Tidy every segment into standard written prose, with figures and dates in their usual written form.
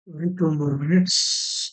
Wait 2 more minutes.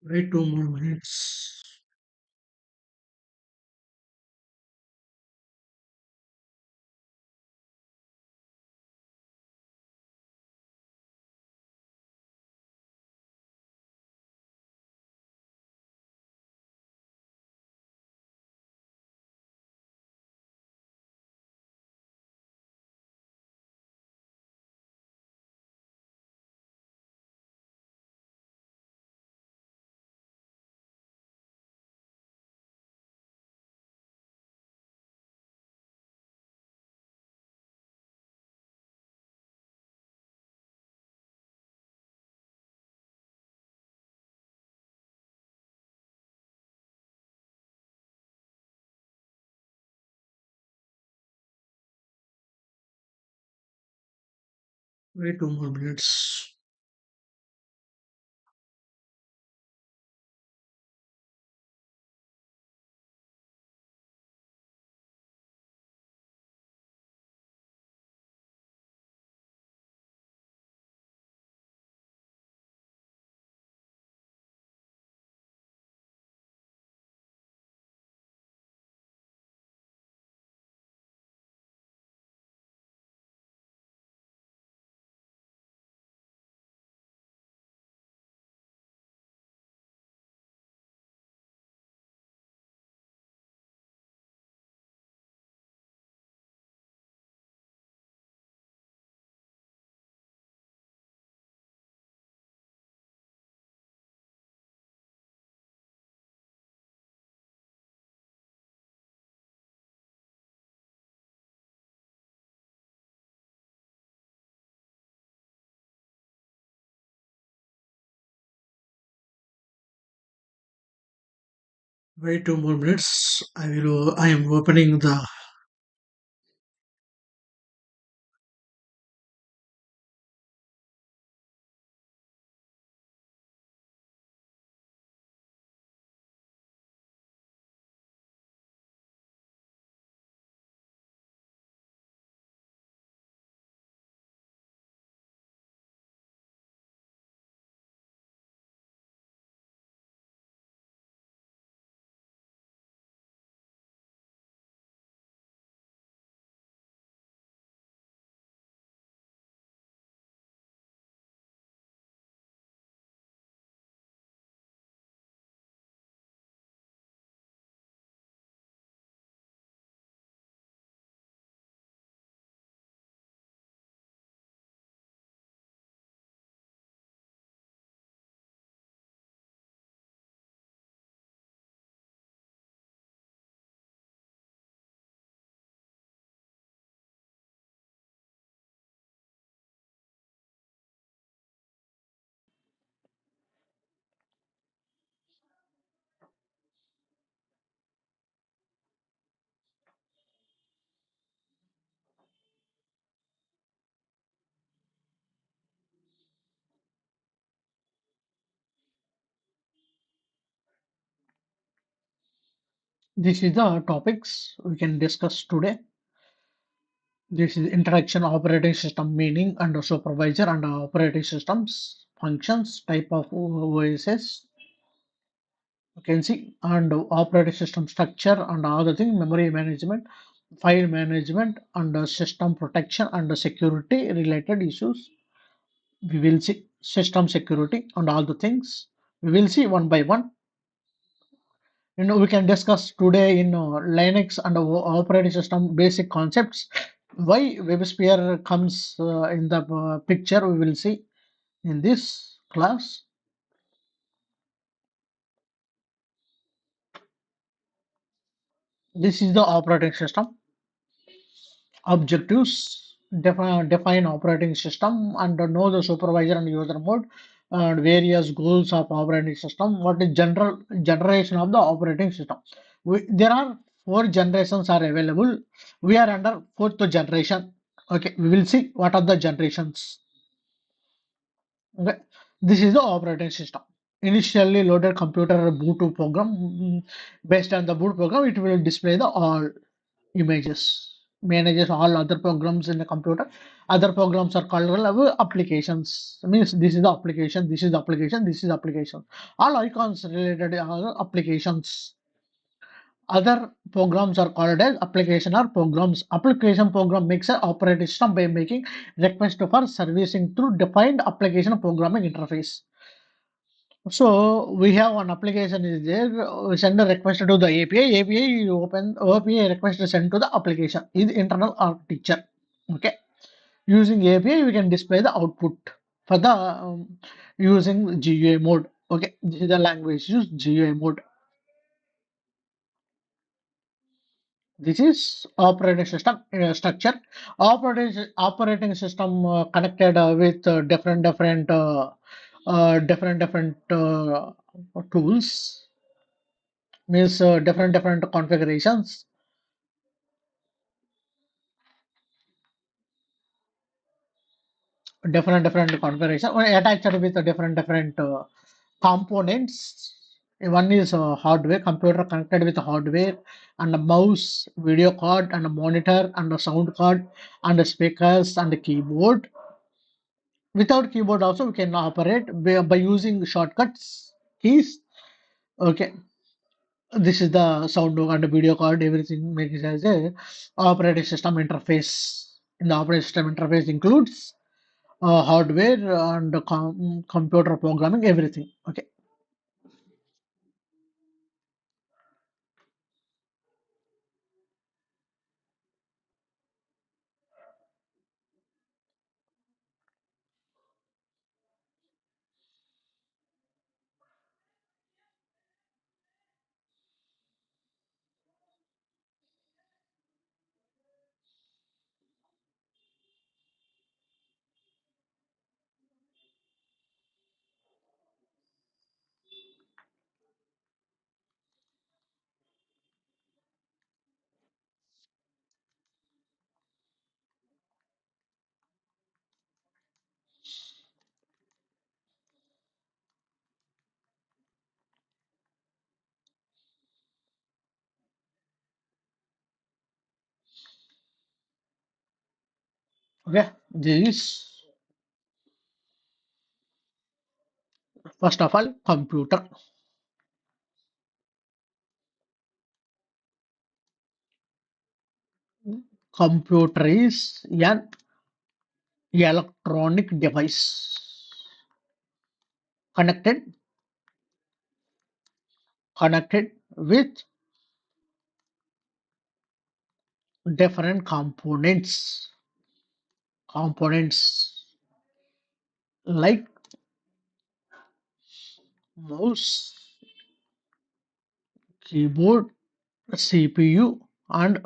Wait 2 more minutes. Wait 2 more minutes. Wait 2 more minutes. I am opening the. This is the topics we can discuss today. This is interaction operating system meaning and supervisor and operating systems functions type of OSS. You can see and operating system structure and other thing memory management, file management and system protection and security related issues. We will see system security and all the things. We will see one by one. We can discuss today in Linux and operating system basic concepts. Why WebSphere comes in the picture, we will see in this class. This is the operating system. objectives, define operating system, and know the supervisor and user mode, and various goals of operating system. What is general generation of the operating system? There are four generations are available. We are under fourth generation. Okay, we will see what are the generations. Okay, this is the operating system. Initially loaded computer boot to program. Based on the boot program, it will display the all images, manages all other programs in the computer. Other programs are called applications. Means this is the application, this is the application, this is the application. All icons related are applications. Other programs are called as application or programs. Application program makes an operating system by making request for servicing through defined application programming interface. So we have one application is there. Send a request to the API. API you open API request is sent to the application is internal architecture. Okay. Using API we can display the output for the using GUI mode. Okay. This is the language use GUI mode. This is operating system structure. Operating system connected with different tools, means different configurations, different configuration attached with different components. One is hardware, computer connected with hardware, and a mouse, video card, and a monitor, and a sound card, and the speakers, and the keyboard. Without keyboard also we can operate by using shortcuts keys. Okay, this is the sound and the video card. Everything makes as a operating system interface. In the operating system interface includes hardware and computer programming, everything. Okay. Okay, this is first of all computer. Computer is an electronic device connected with different components like mouse, keyboard, CPU, and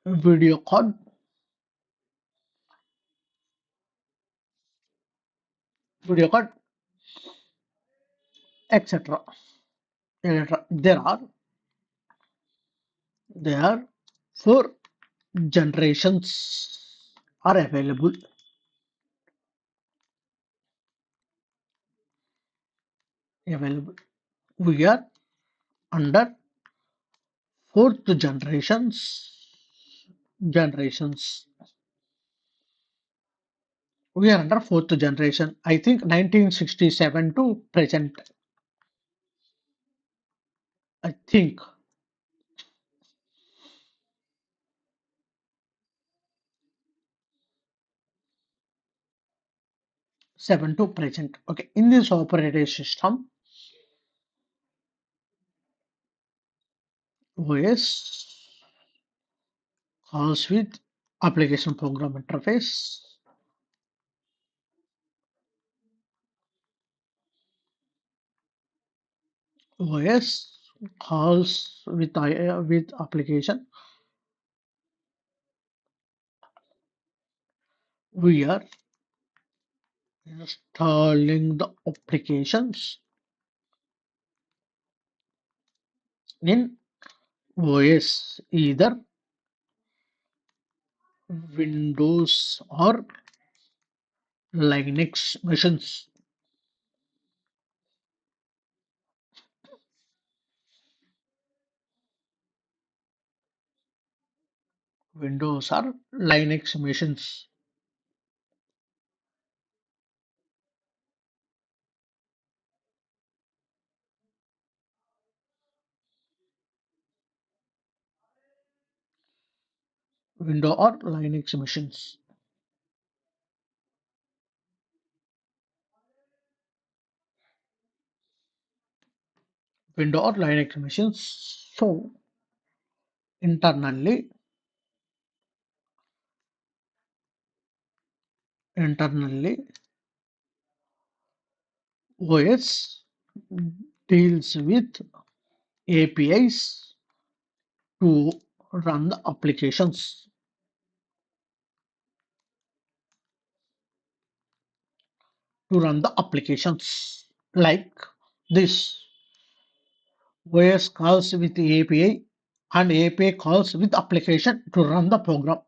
video card, video card, etc. etc. There are four generations are available. We are under fourth generations. We are under fourth generation. I think 1967 to present. I think 7 to present. Okay. In this operating system, OS calls with application program interface. OS calls with application we are installing the applications in OS, either Windows or Linux machines. Windows or Linux machines. Windows or Linux machines. Windows or Linux machines. So internally OS deals with APIs to run the applications. To run the applications like this. OS calls with API and API calls with application to run the program.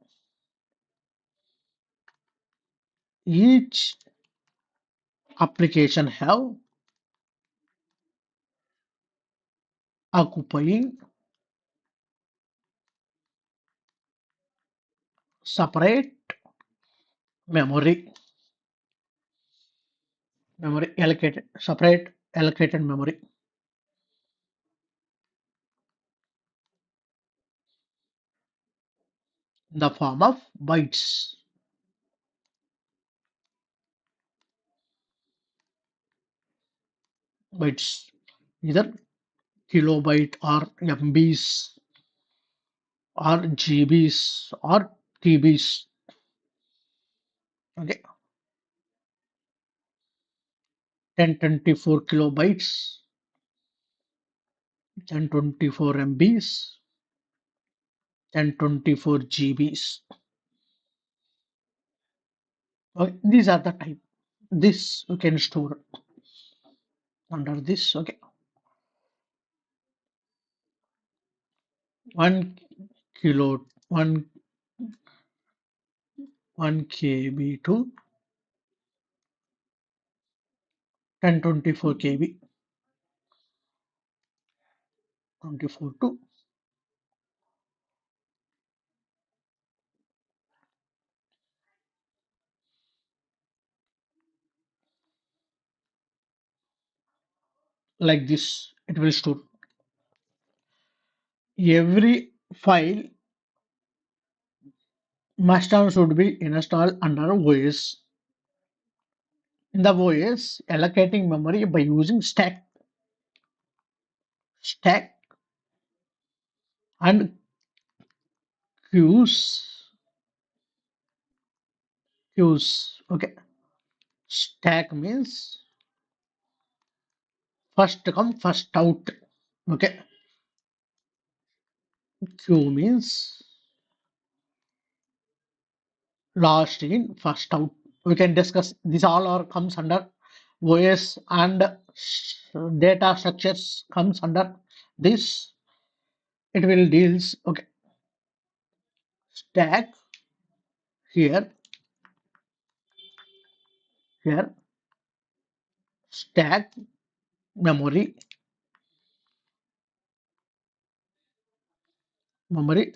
Each application have occupying separate memory, memory allocated, separate allocated memory in the form of bytes. Bytes, either kilobyte or MBs or GBs or TBs. Okay, 1024 kilobytes, 1024 MBs, 1024 GBs. Okay, these are the type. This you can store under this. Okay, 1 kilo, 1 KB to 1024 KB, 24 to like this. It will store every file. Must should be installed under OS. In the OS, allocating memory by using stack and queues. Queues. Okay. Stack means first come, first out. Okay. Queue means last in, first out. We can discuss this all are comes under OS and data structures comes under this. It will deals. Okay. Stack here, here, stack memory, memory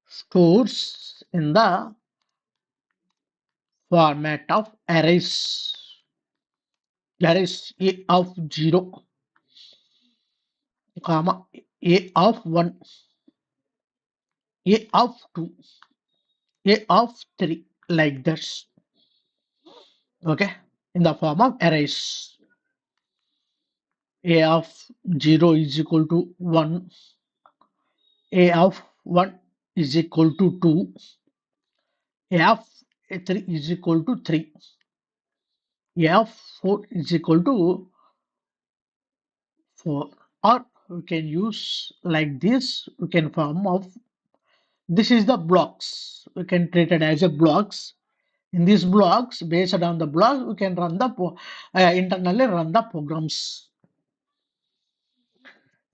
stores in the format of arrays. Arrays A of 0, comma, A of 1, A of 2, A of 3, like this. Okay, in the form of arrays. A of 0 is equal to 1, A of 1 is equal to 2, A of 3 is equal to 3, A of 4 is equal to 4. Or we can use like this. We can form of this is the blocks. We can treat it as a blocks. In these blocks, based on the block, we can run the internally run the programs.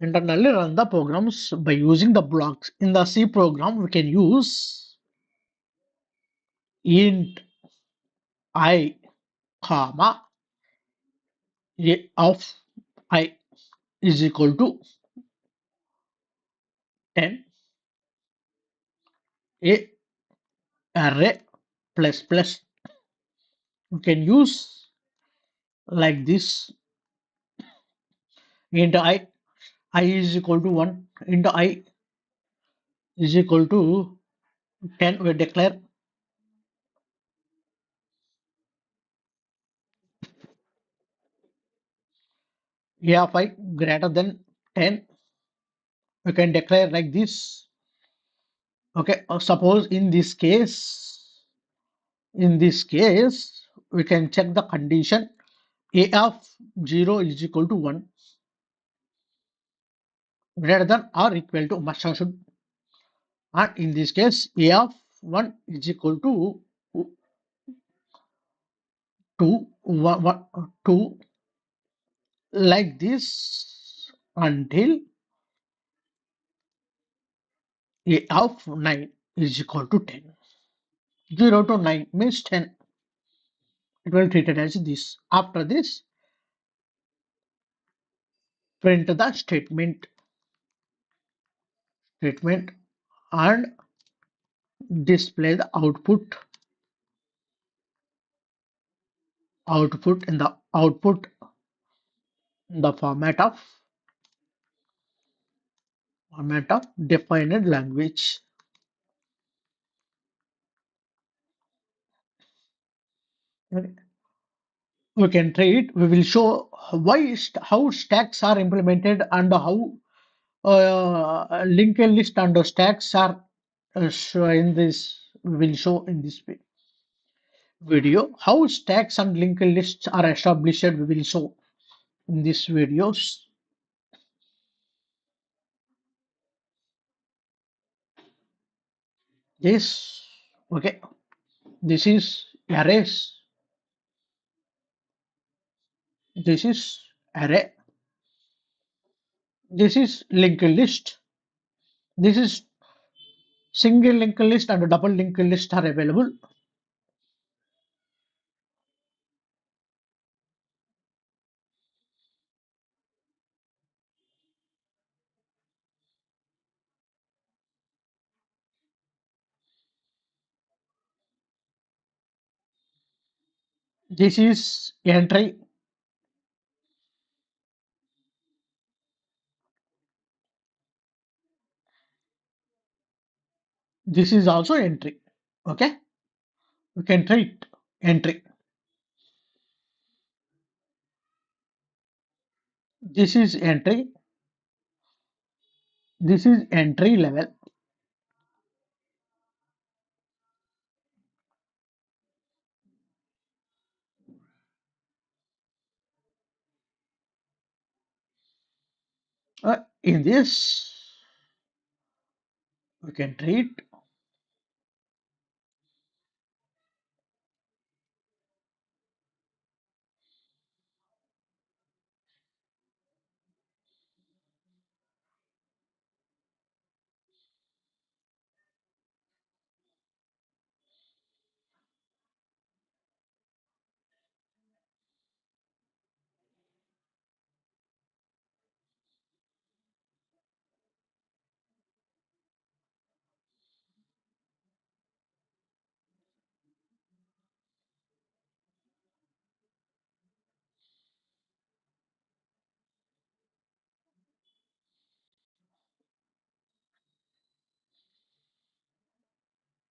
Internally run the programs by using the blocks. In the C program, we can use int I, comma a of I is equal to 10, a array plus plus. We can use like this. Int I is equal to 1, into I is equal to 10. We declare a of I greater than 10. We can declare like this. Okay, suppose in this case, we can check the condition a of 0 is equal to 1, greater than or equal to must or should, and in this case a of 1 is equal to 2, 2, like this until a of 9 is equal to 10. 0 to 9 means 10. It will treat it as this. After this, print the statement and display the output in the format of defined language. Okay. We can treat. We will show how stacks are implemented and how linked list and stacks are in this. We will show in this video how stacks and linked lists are established. We will show in these videos. This okay. This is arrays. This is array. This is linked list. This is single linked list and double linked list are available. This is entry. This is also entry. Okay, we can treat entry. This is entry. This is entry level. In this, we can treat.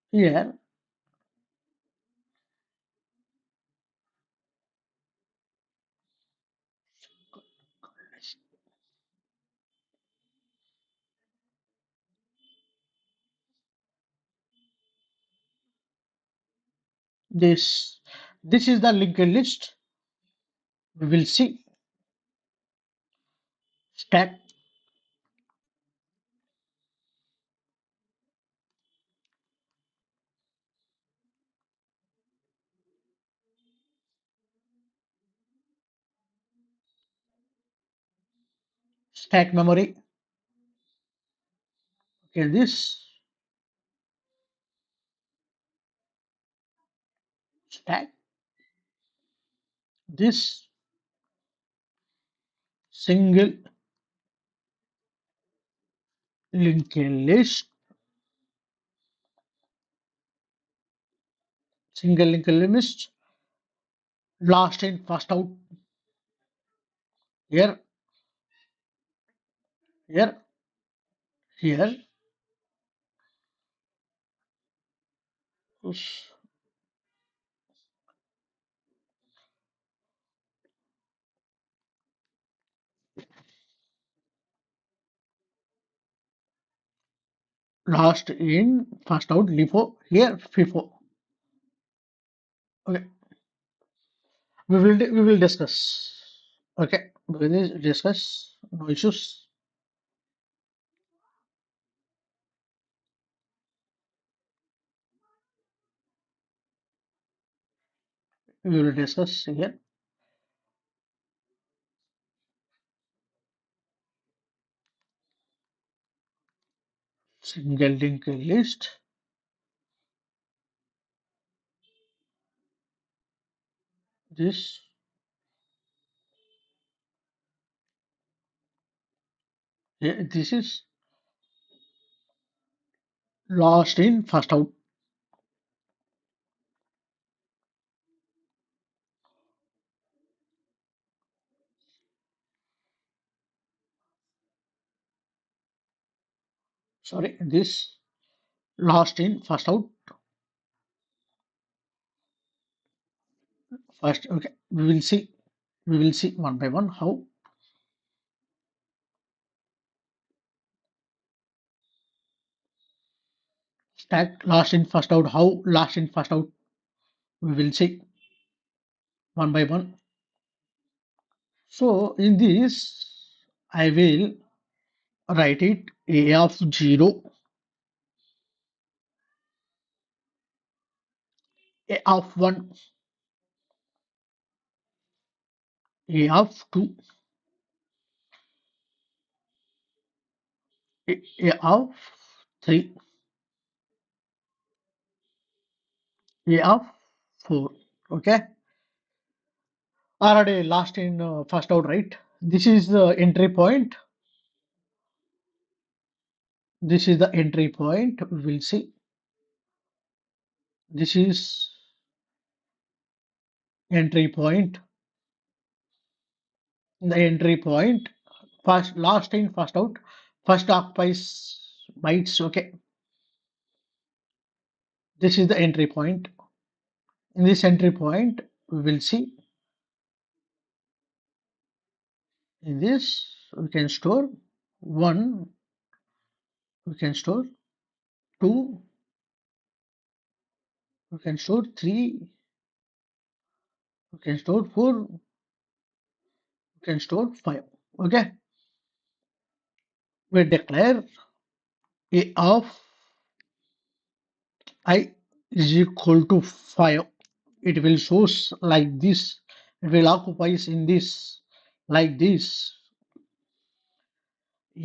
Here, this this is the linked list. We will see stack. stack memory. Okay, this stack, this single linked list, single linked list, last in first out. Here, here, here. Last in first out. LIFO. Here, FIFO. Okay, we will discuss. Okay, we will discuss. No issues. We will discuss here. Single linked list. This, yeah, this is last in first out. Sorry, this last in first out. First, okay, we will see. We will see one by one how stack last in first out. How last in first out. We will see one by one. So in this, I will write it a of 0, a of 1, a of 2, a of 3, a of 4. Okay, already last in first out, right? This is the entry point. This is the entry point. We will see. This is entry point. The entry point. First, last in, first out. First occupies bytes. Okay, this is the entry point. In this entry point, we will see in this we can store 1, we can store 2, we can store 3, we can store 4, we can store 5. Okay, we declare a of I is equal to 5. It will shows like this. It will occupies in this like this.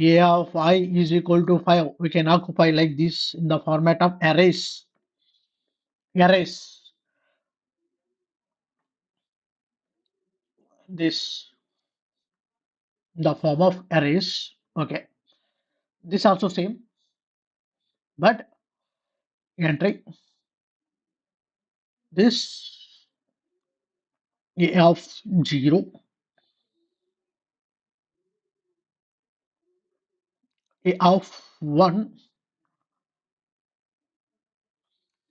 A of I is equal to 5. We can occupy like this in the format of arrays. Arrays. This in the form of arrays. Okay. This also same, but entry this a of 0, a of 1,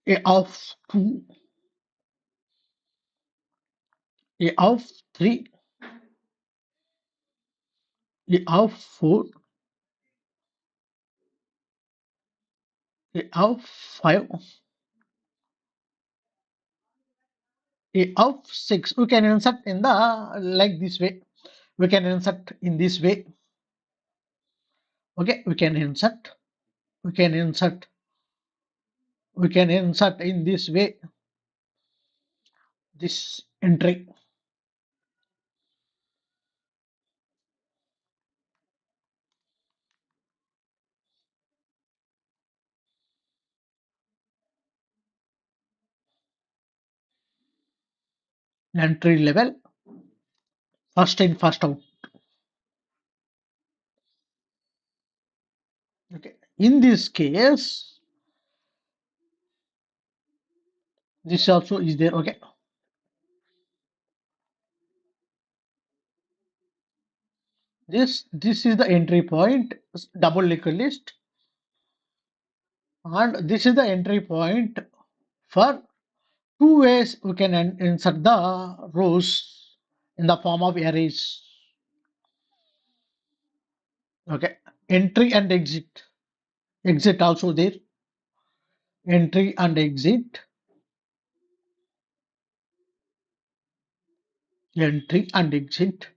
a of 2, a of 3, a of 4, a of 5, a of 6. We can insert in the like this way. We can insert in this way. Okay, we can insert. We can insert. We can insert in this way. This entry. entry level, first in, first out. Okay. In this case, this also is there. Okay. This is the entry point, double linked list, and this is the entry point for two ways we can insert the rows in the form of arrays. Okay. Entry and exit. Exit also there. Entry and exit. Entry and exit.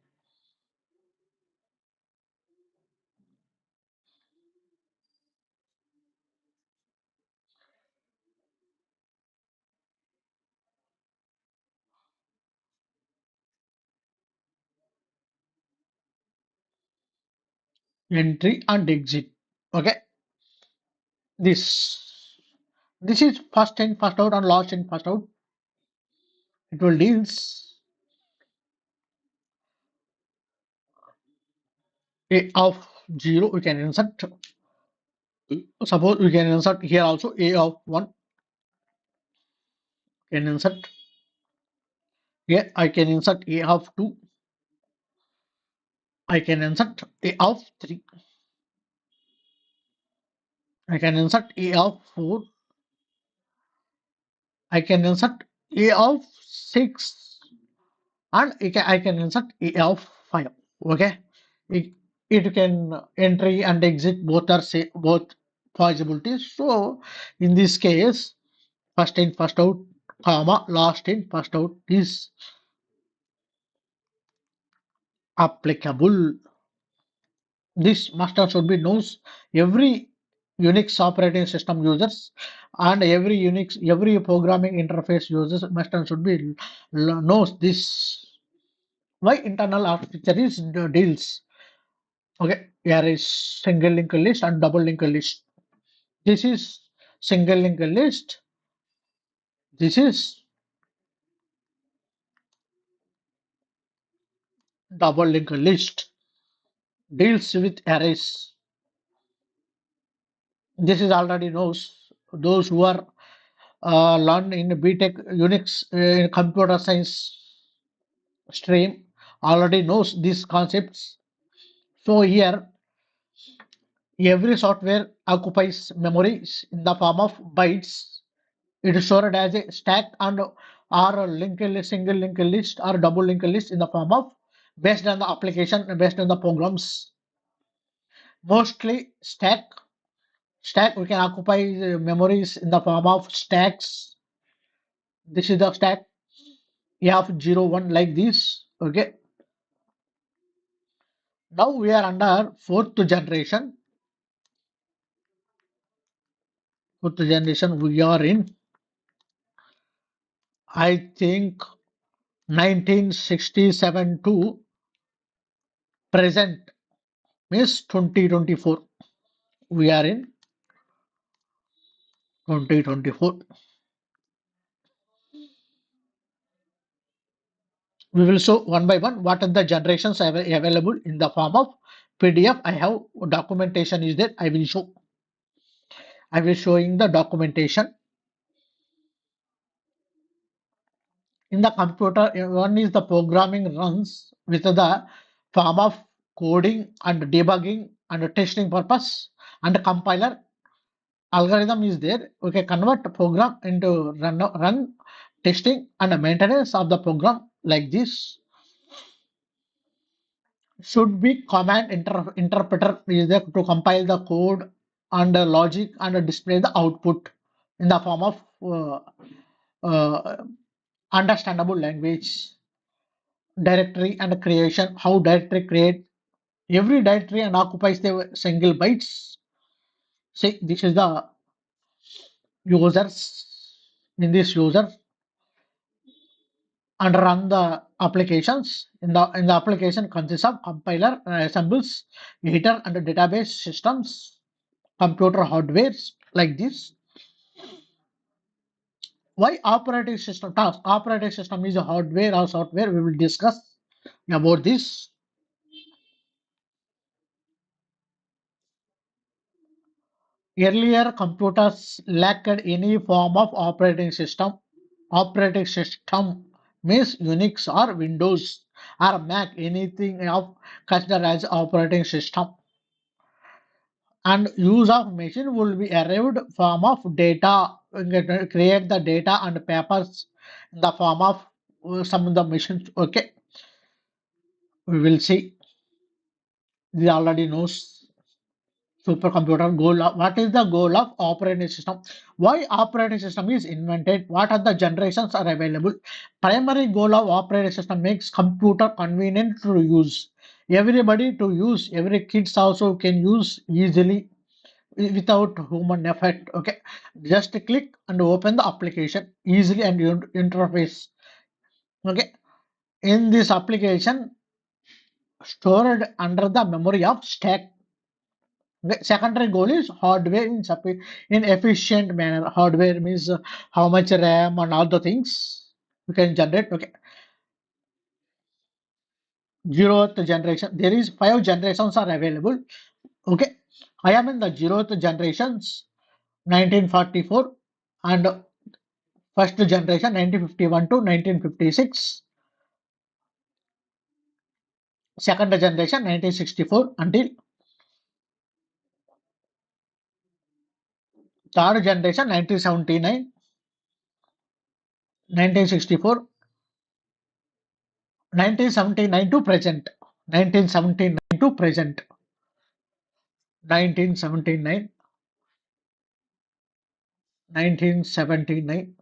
Entry and exit. Okay. This is first in, first out, and last in, first out. It will deals a of 0. We can insert. Suppose we can insert here also a of 1. Can insert. Here I can insert a of 2. I can insert a of 3. I can insert a of 4. I can insert a of 6, and I can insert a of 5. Okay. It can entry and exit both are say both possibilities. So in this case, first in, first out, comma, last in, first out is applicable. This must and should be knows every Unix operating system users, and every programming interface users must and should be knows this. Why internal architecture is deals. Okay, here is single linked list and double linked list. This is single linked list. This is double linked list. Deals with arrays. This is already knows those who are learned in BTech Unix computer science stream already knows these concepts. So here every software occupies memories in the form of bytes. It is stored as a stack and or a linked list, single linked list or double linked list in the form of based on the application, based on the programs. Mostly stack we can occupy memories in the form of stacks. This is the stack. You have 0 1 like this. Okay. Now we are under fourth generation. Fourth generation we are in, I think, 1967 to present, means 2024. We are in 2024. We will show one by one what are the generations available in the form of PDF. I have documentation is there. I will show. I will showing the documentation in the computer. One is the programming runs with the form of coding and debugging and testing purpose, and compiler algorithm is there. We can convert the program into run testing and maintenance of the program like this. Should be command interpreter is there to compile the code and the logic and display the output in the form of uh, understandable language. Directory and creation, how directory create every directory and occupies the single bytes. Say this is the users in this user and run the applications. In the application consists of compiler, assembles, editor and database systems, computer hardware like this. Why operating system task? Operating system is a hardware or software. We will discuss about this. Earlier computers lacked any form of operating system. Operating system means Unix or Windows or Mac, anything of considered as operating system. And use of machine will be arrived form of data, create the data and papers in the form of some of the machines. Okay, we will see. This already knows supercomputer goal. What is the goal of operating system? Why operating system is invented? What are the generations are available? Primary goal of operating system makes computer convenient to use. Everybody to use. Every kids also can use easily without human effort. Okay, just click and open the application easily and interface. Okay, in this application stored under the memory of stack. The secondary goal is hardware in efficient manner. Hardware means how much RAM and all the things you can generate. Okay, zeroth generation. There is five generations are available. Okay, I am in the zeroth generations, 1944, and first generation 1951 to 1956. Second generation 1964 until third generation 1979, 1964, 1979 to present. 1979 to present. 1979, 1979,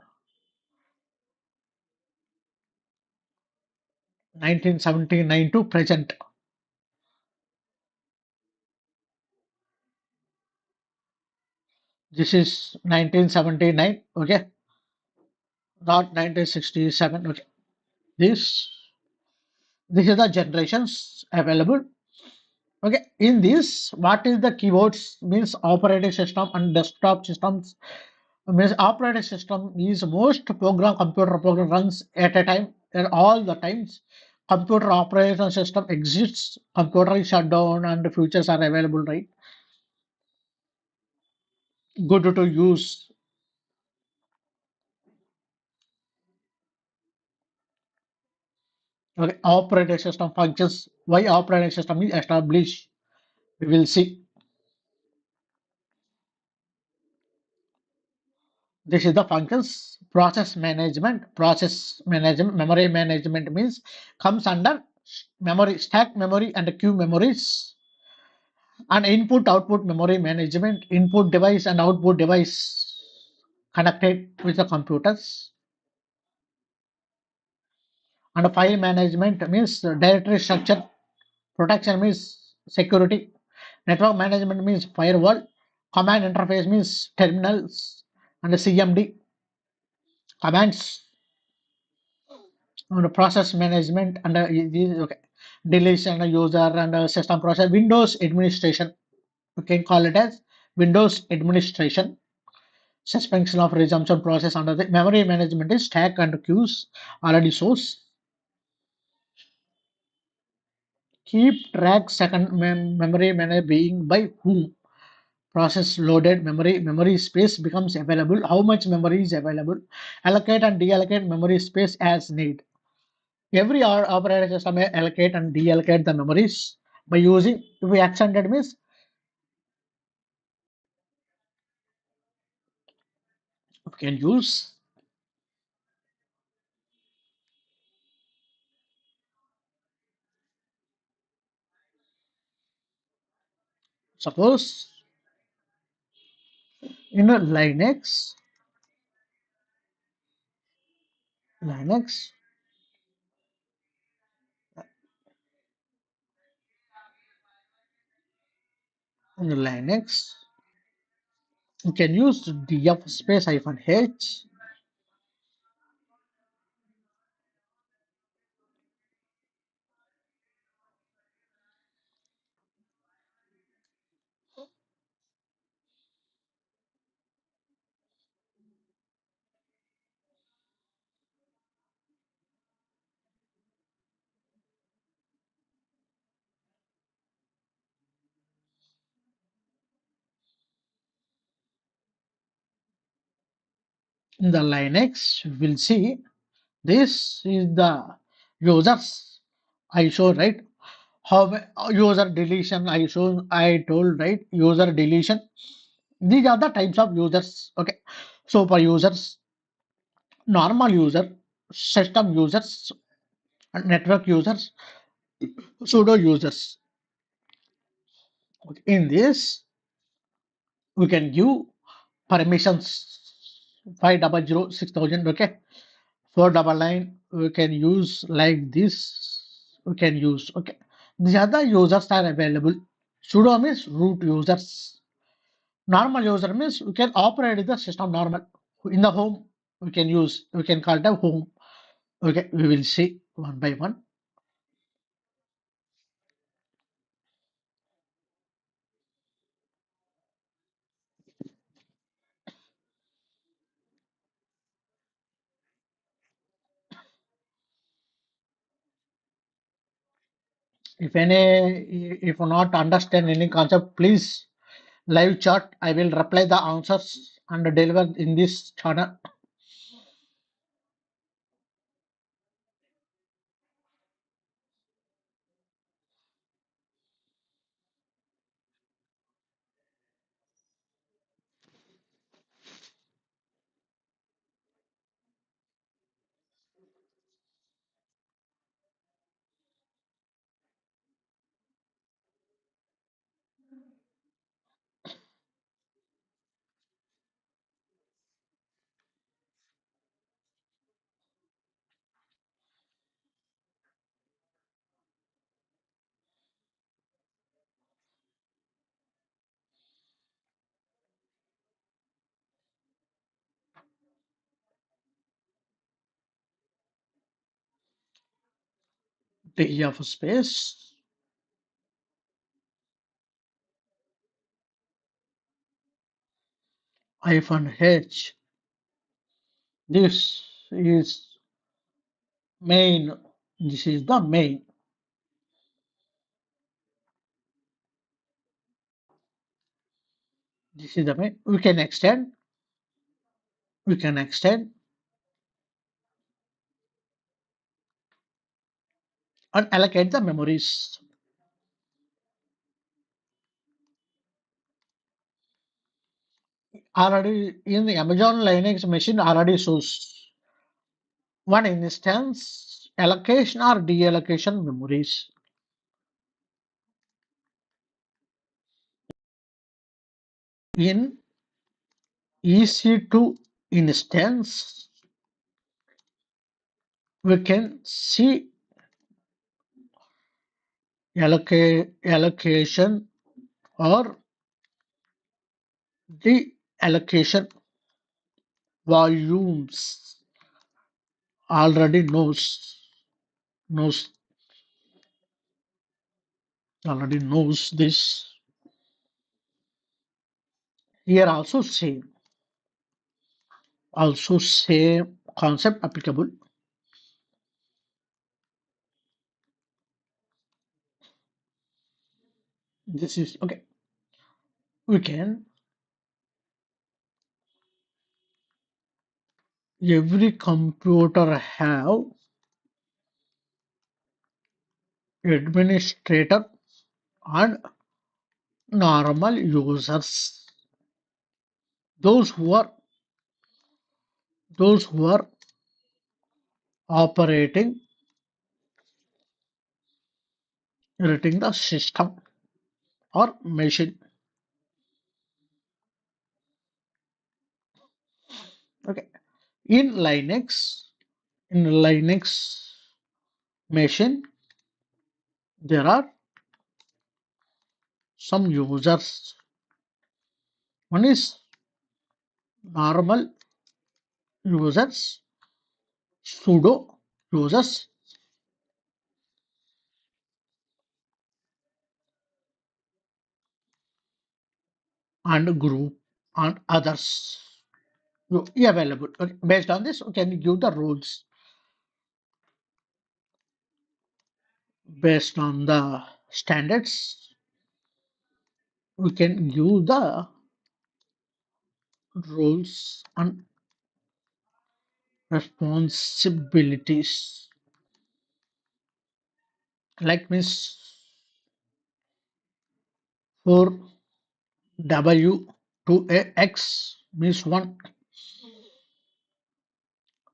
1979 to present. This is 1979, okay, not 1967, okay. This this is the generations available. Okay, in this, what is the keywords means operating system and desktop systems. Means operating system is most computer program runs at a time at all the times. Computer operation system exists. Computer is shut down and features are available, right? Good to use. Okay, operating system functions. Why operating system is established? We will see. This is the functions. Process management, memory management means comes under memory, stack memory and queue memories. And input output memory management, input device and output device connected with the computers. And file management means directory structure. Protection means security. Network management means firewall. Command interface means terminals and CMD commands. And process management and okay, deletion and user and system process. Windows administration. You can call it as Windows administration. Suspension of resumption process under the memory management is stack and queues already source. Keep track second memory managed being by whom. Process loaded memory space becomes available. How much memory is available? Allocate and deallocate memory space as need. Every operating system may allocate and deallocate the memories by using if we extended means we can use suppose in a Linux in Linux you can use df space hyphen h. In the Linux, we will see this is the users I show, right? How user deletion I told, right? User deletion. These are the types of users. Okay. So for users, normal user, system users, and network users, pseudo users. Okay. In this, we can give permissions 500 6000. Okay. 499 we can use like this. We can use. Okay. These are the users are available. Sudo means root users. Normal user means we can operate the system normal. In the home, we can call it a home. Okay, we will see one by one. If you not understand any concept, please live chat. I will reply the answers and deliver in this channel. The of space hyphen h. This is main. This is the main. This is the main. We can extend. We can extend and allocate the memories. Already in the Amazon Linux machine already shows one instance allocation or deallocation memories. In EC2 instance, we can see allocation or deallocation volumes already knows knows this. Here also same concept applicable. This is okay. We can every computer have administrator and normal users. Those who are those who are operating operating the system or machine. Okay. In Linux machine, there are some users. One is normal users, sudo users, and group and others. Available. Okay. Based on this, we can give the rules. Based on the standards, we can give the rules and responsibilities. Like means for W to a X means 1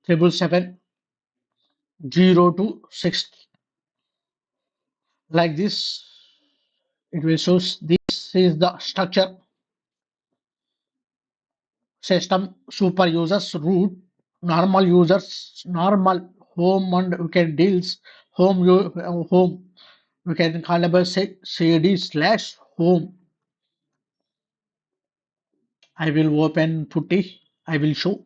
777 0 to 6. Like this, it will show this is the structure system super users root normal users normal home and we can deals home we can call about cd slash home. I will open putty. I will show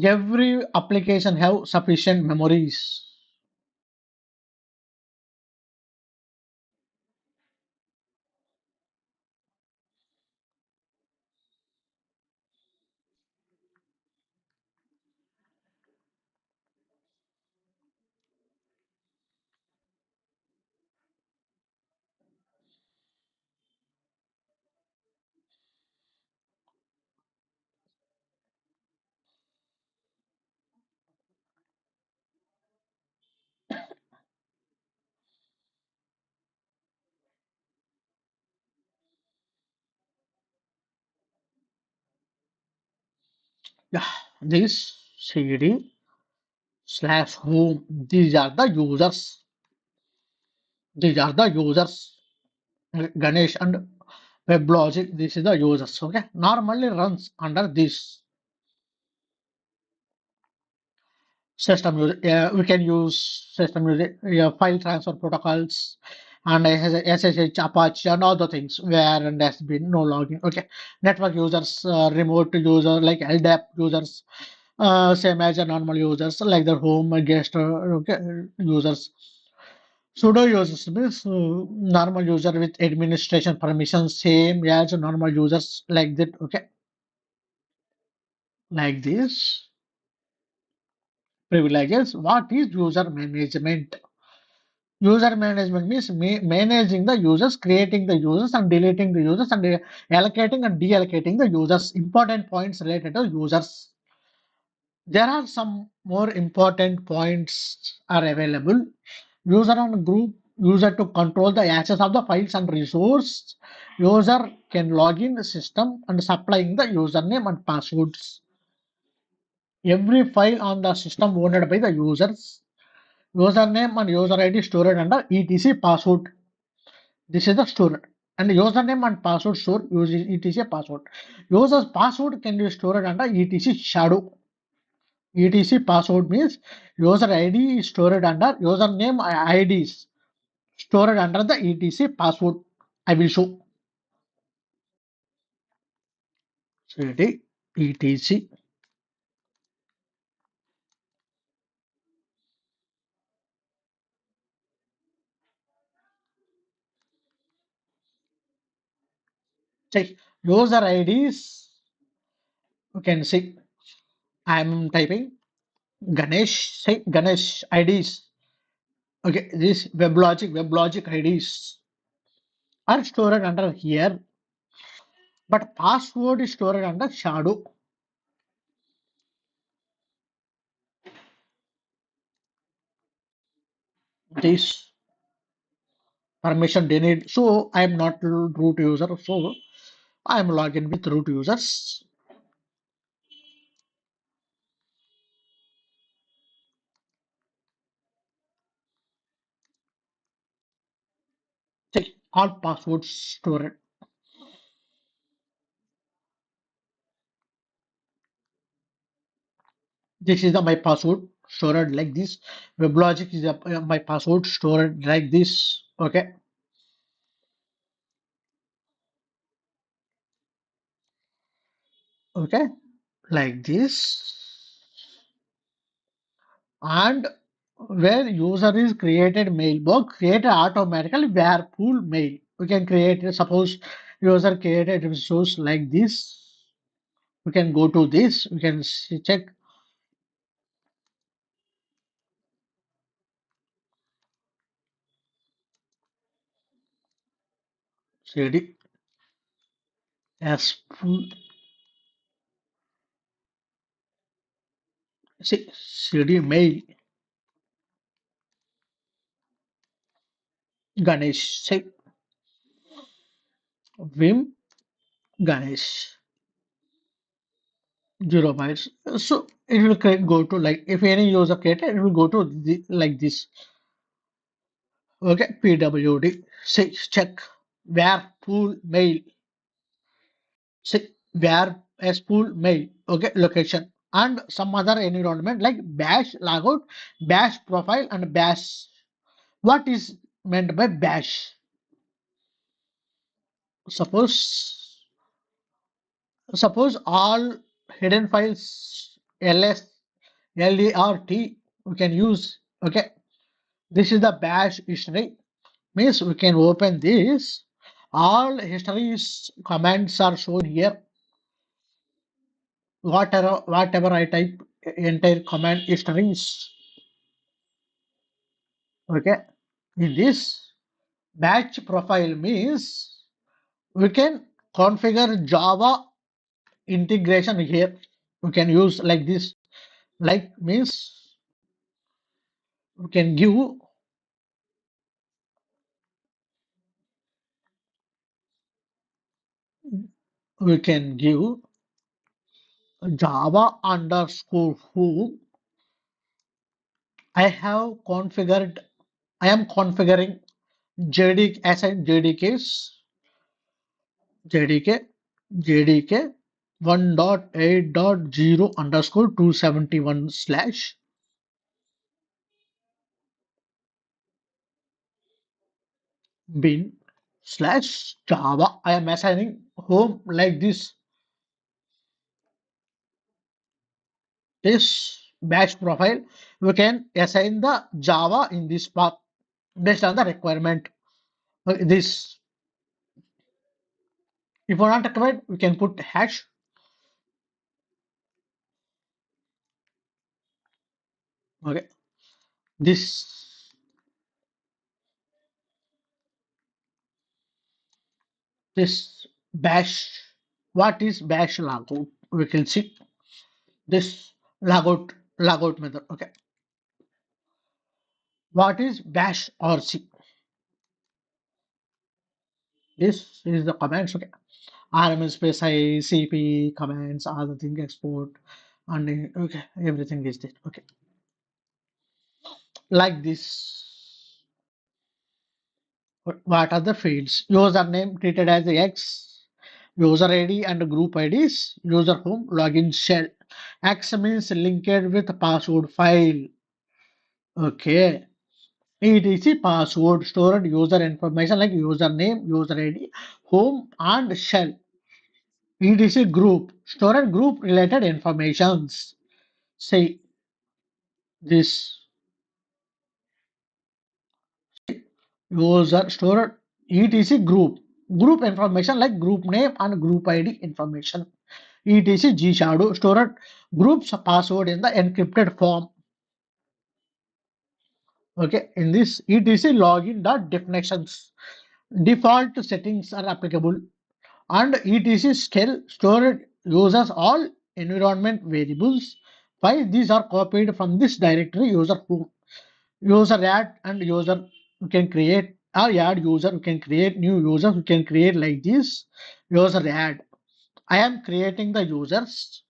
every application have sufficient memories. Yeah, this cd slash home these are the users. These are the users. Ganesh and WebLogic. This is the users. Okay, normally runs under this system. We can use system file transfer protocols and SSH, Apache, and all the things where and has been no logging. Okay, network users, remote user like LDAP users, same as a normal users like the home guest okay, users. Sudo users means normal user with administration permissions, same as normal users like that. Okay, like this. Privileges. What is user management? User management means managing the users, creating the users, and deleting the users, and allocating and deallocating the users. Important points related to users. There are some more important points are available. User and group. User to control the access of the files and resource. User can log in the system and supplying the username and passwords. Every file on the system owned by the users. Username and user ID stored under etc password. This is the stored. And username and password stored using etc password. User's password can be stored under etc shadow. etc password means user ID is stored under username IDs stored under the etc password. I will show. CD etc. Check user IDs. You can see I am typing Ganesh. Say Ganesh IDs. Okay, this WebLogic IDs are stored under here, but password is stored under shadow. This permission denied. So I am not root user. So I am logged with root users. Check all passwords stored. This is the my password stored like this. WebLogic is my password stored like this. Okay, okay, like this. And where user is created mailbox created automatically where pool mail we can create suppose user created resource like this. We can go to this, we can check cd as full cd mail Ganesh, say Vim Ganesh 0 bytes. So it will go to like if any user created, it will go to like this. Okay, PWD. Say check where pool mail. Say where as pool mail. Okay, location and some other environment like bash logout, bash profile, and bash. What is meant by bash? Suppose suppose all hidden files ls lert we can use. Okay, this is the bash history. Means we can open this. All histories commands are shown here. Whatever I type, entire command histories. Okay. In this batch profile means we can configure Java integration here. We can use like this. Like means we can give we can give Java underscore who I am configuring JD assign JDK 1.8.0 underscore 271 slash bin slash Java. I am assigning home like this batch profile. We can assign the Java in this path based on the requirement. This if we're not required, we can put hash. Okay, this this bash. What is bash logout? We can see this logout method. Okay, what is bash rc? This is the commands. Okay, rm space I cp commands other thing export and okay everything is there. Okay, like this. What are the fields? Username treated as the X, user ID and group IDs, user home, login shell. X means linked with password file. Okay. etc password stored user information like username, user ID, home and shell. etc group stored group related informations. Say this user stored etc group information like group name and group ID information. etc gshadow stored group's password in the encrypted form. Okay, in this etc login dot definitions default settings are applicable and etc scale stored users all environment variables. Why these are copied from this directory user who user add and user you can create or add user you can create new users you can create like this user add. I am creating the users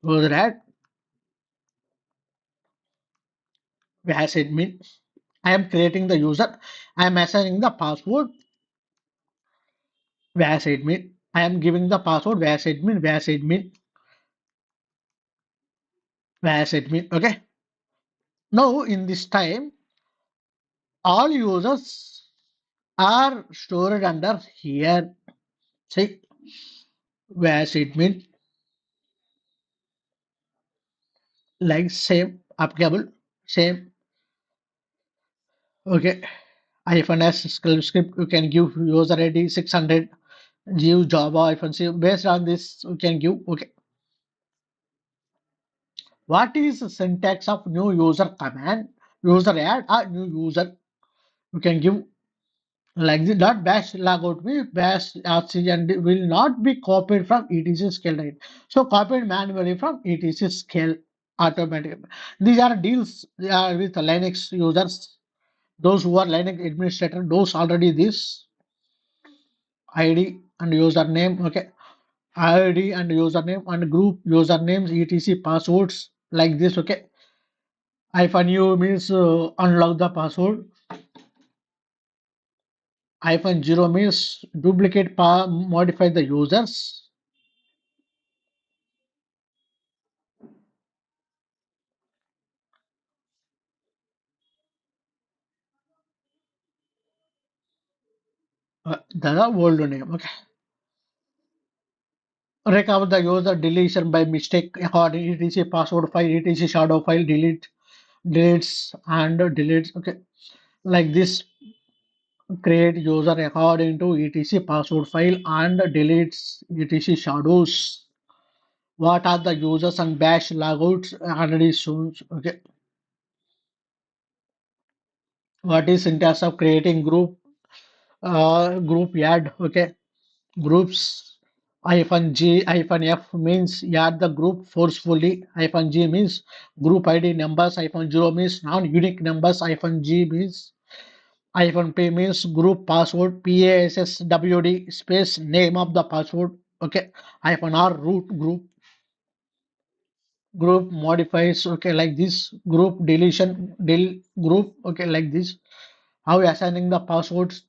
user add as admin. I am creating the user. I am assigning the password as admin. I am giving the password as admin as admin. Okay. Now in this time, all users are stored under here. See, as admin like same applicable same. Okay. Hyphen s script you can give user ID 600 give Java hyphen c based on this you can give. Okay. What is the syntax of new user command? User add a new user. You can give Like the dot bash logout means bash RC and will not be copied from etc scale right. So copied manually from etc scale automatically. These are deals with Linux users. Those who are Linux administrator, those already this ID and username. Okay, ID and username and group usernames etc passwords like this. Okay, hyphen u means unlock the password. Hyphen zero means duplicate modify the users. The old name. Okay. Recover the user deletion by mistake according etc password file etc shadow file deletes and deletes. Okay. Like this create user according to etc password file and deletes etc shadows. What are the users and bash logouts already shown? Okay. What is syntax of creating group add? Okay. Groups hyphen G hyphen F means add the group forcefully. Hyphen G means group ID numbers. Hyphen 0 means non-unique numbers. Hyphen G means hyphen P means group password. PASSWD space name of the password. Okay. Hyphen R root group modifies. Okay, like this group deletion group. Okay, like this. How assigning the passwords.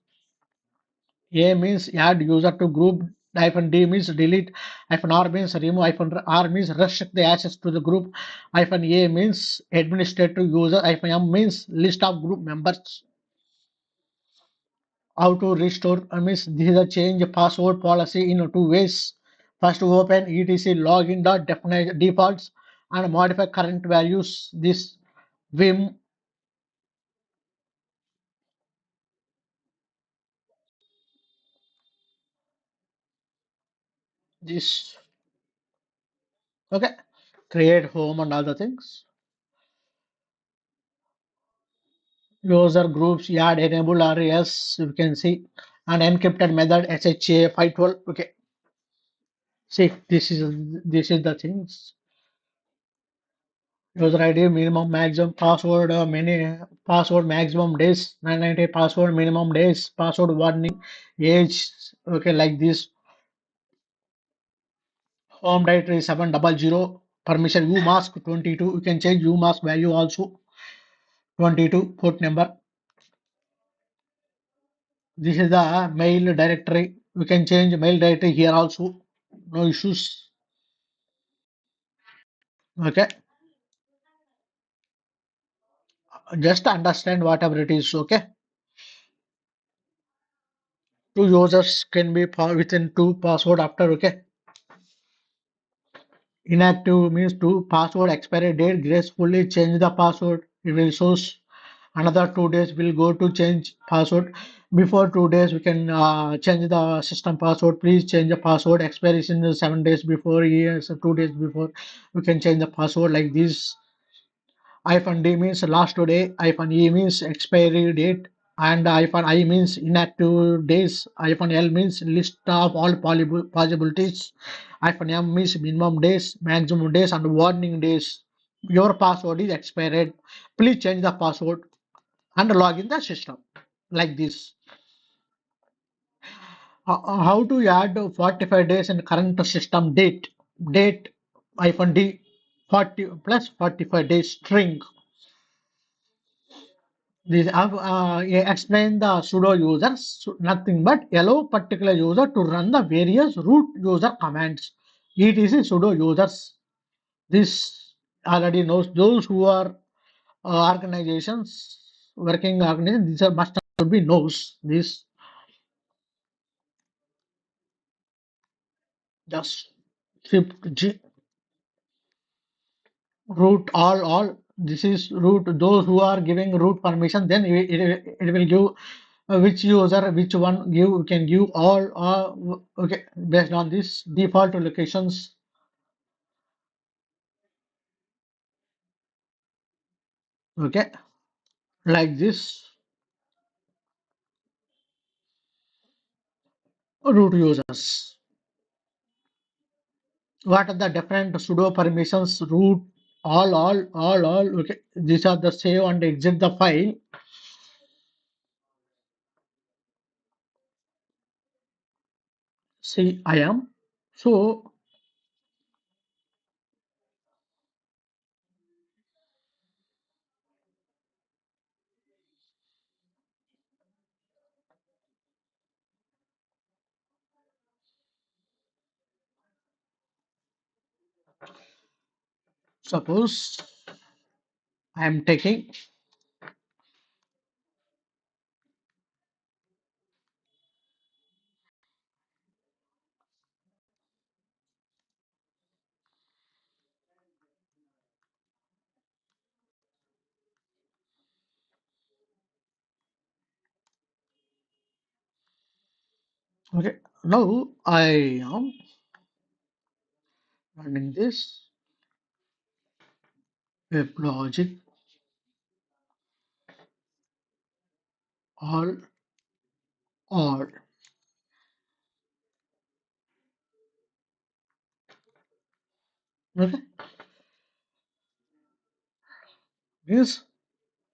A means add user to group, hyphen D means delete, hyphen R means remove, hyphen R means restrict the access to the group, hyphen A means administrative user, hyphen M means list of group members. How to restore means this is a change password policy in two ways. First, open etc login dot define defaults and modify current values. This Vim this okay. Create home and all the things. User groups add enable RAS you can see and encrypted method SHA 512. Okay, see this is the things. User ID minimum maximum password mini password maximum days 990 password minimum days password warning age. Okay, like this. Home directory 700 permission umask 22. You can change umask value also 22 port number. This is the mail directory. We can change mail directory here also. No issues. Okay. Just understand whatever it is. Okay. Two users can be within two password after. Okay. Inactive means two password expiry date. Gracefully change the password. It will show another 2 days. Will go to change password. Before 2 days, we can change the system password. Please change the password. Expiration is 7 days before. Years 2 days before. We can change the password like this. Hyphen D means last day, hyphen E means expiry date, and hyphen I means inactive days, hyphen L means list of all possibilities, hyphen M means minimum days, maximum days, and warning days. Your password is expired. Please change the password and log in the system like this. How to add 45 days in current system date? Date hyphen D 40 plus 45 days string. This explain the sudo users nothing but allow particular user to run the various root user commands. Etc sudo users. This already knows those who are organizations working organization. These are must be knows this. Just shift G root all. This is root those who are giving root permission. Then it will give which user which one give you can give all okay based on this default locations. Okay, like this. root users. What are the different sudo permissions? Root, all. Okay, these are the save and exit the file. See, I am. So suppose I am taking. Okay, now I am running this WebLogic all. Okay, this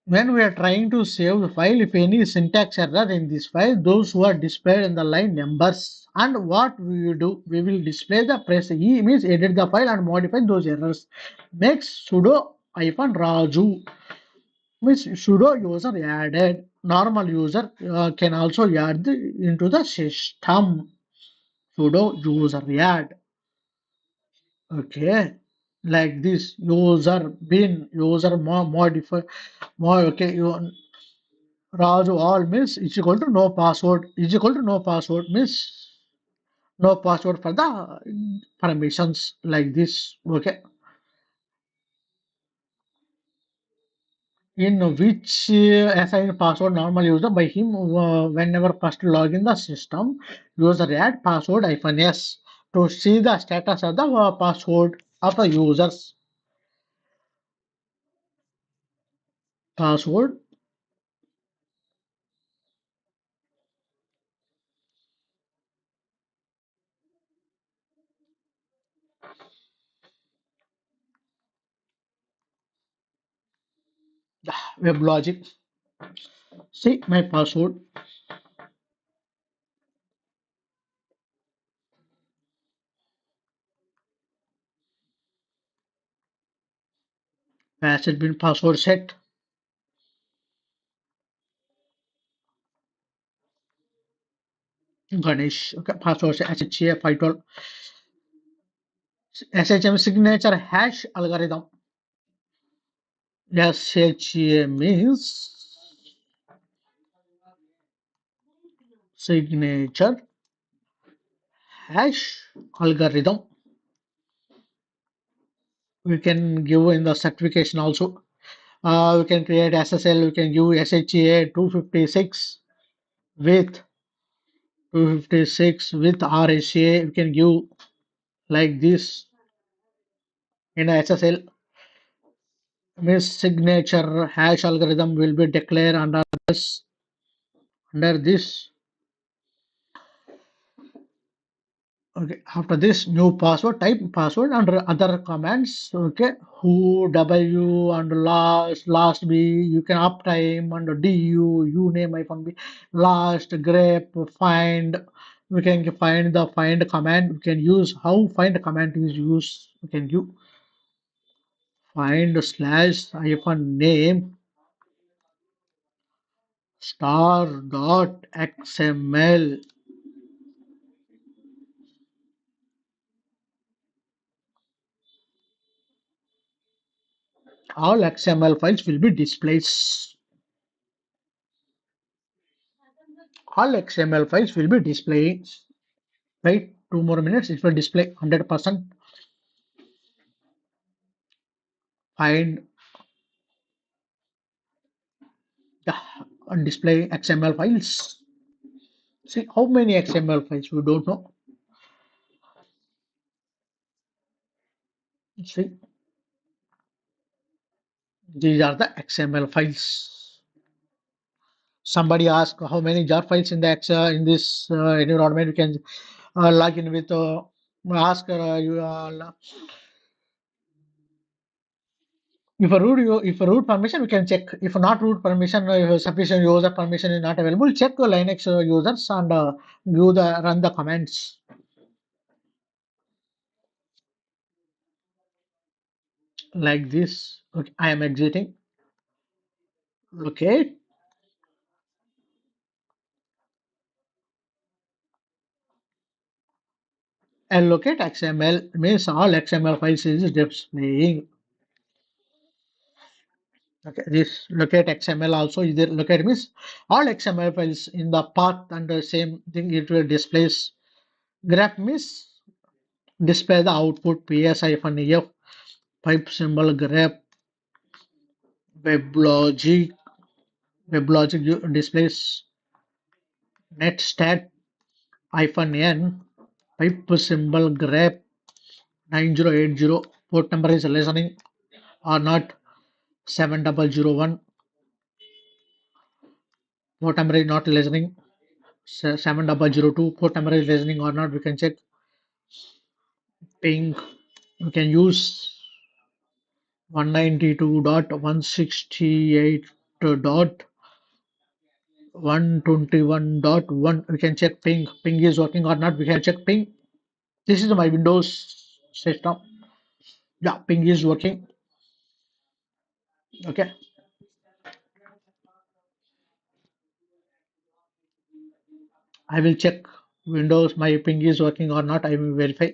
when we are trying to save the file, if any syntax error in this file, those who are displayed in the line numbers. And what we will do, we will display the press E means edit the file and modify those errors. Makes sudo hyphen Raju means sudo user added. Normal user can also add into the system. Sudo user add. Okay, like this user bin user modify. Okay, you Raju all means is equal to no password is equal to no password means no password for the permissions like this. Okay, in which assign password normal user by him whenever first log in the system, user add password hyphen s to see the status of the password of the users password. Web logic. See my password. Password bin password set. Ganesh. Okay, password set SHA 512. SHM signature hash algorithm. SHA means signature hash algorithm. We can give in the certification also. We can create SSL. We can give SHA 256 with 256 with RSA. We can give like this in SSL. Means signature hash algorithm will be declared under this. Okay, after this new password type password under other commands. Okay, who w and last b you can uptime and du name iphone b last grep find. We can find the find command. We can use how find command is used. We can use find slash hyphen name star dot xml. All xml files will be displayed. All xml files will be displayed. Wait 2 more minutes, it will display 100%. Find the display XML files. See how many XML files we don't know. See, these are the XML files. Somebody ask how many jar files in the in this environment. We can log in with ask you if a root permission we can check. If not root permission, sufficient user permission is not available, check the Linux users and give the run the commands like this. Okay, I am exiting. Okay, allocate XML means all XML files is displaying. Okay, this locate XML also is there. Locate means all XML files in the path and the same thing it will displays. Graph means display the output ps-f pipe symbol graph WebLogic WebLogic displays netstat -n pipe symbol grep 9080 port number is listening or not 7001 port number is not listening 7002 port number is listening or not we can check ping we can use 192.168.121.1 we can check ping is working or not we can check ping. This is my Windows system. Yeah, ping is working. Okay, I will check Windows. My ping is working or not. I will verify.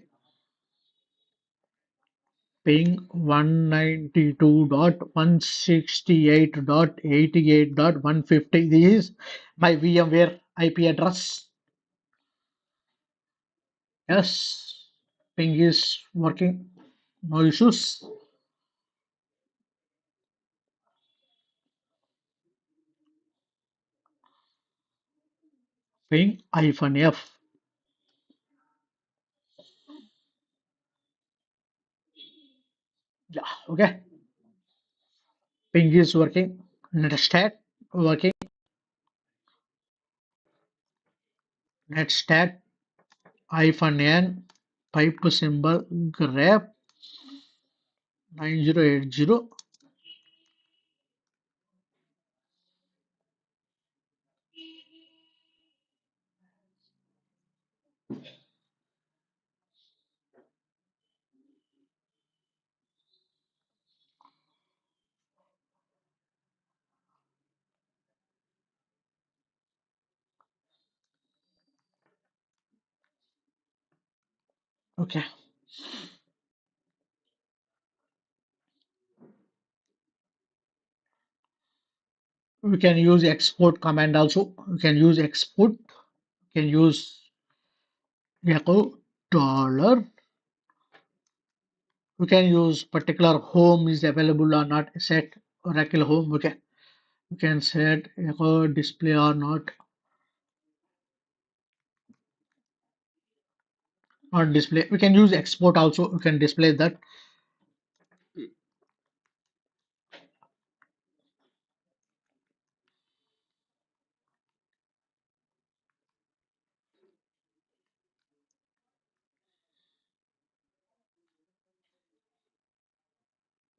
Ping 192.168.88.150. This is my VMware IP address. Yes, ping is working. No issues. Ping -F. Yeah, okay. Ping is working. Netstat working. Netstat -n pipe symbol grep 9080. Okay, we can use export command also. We can use export. We can use echo dollar. We can use particular home is available or not. Set Oracle home. Okay, we can set echo display or not. Not display. We can use export also. We can display that.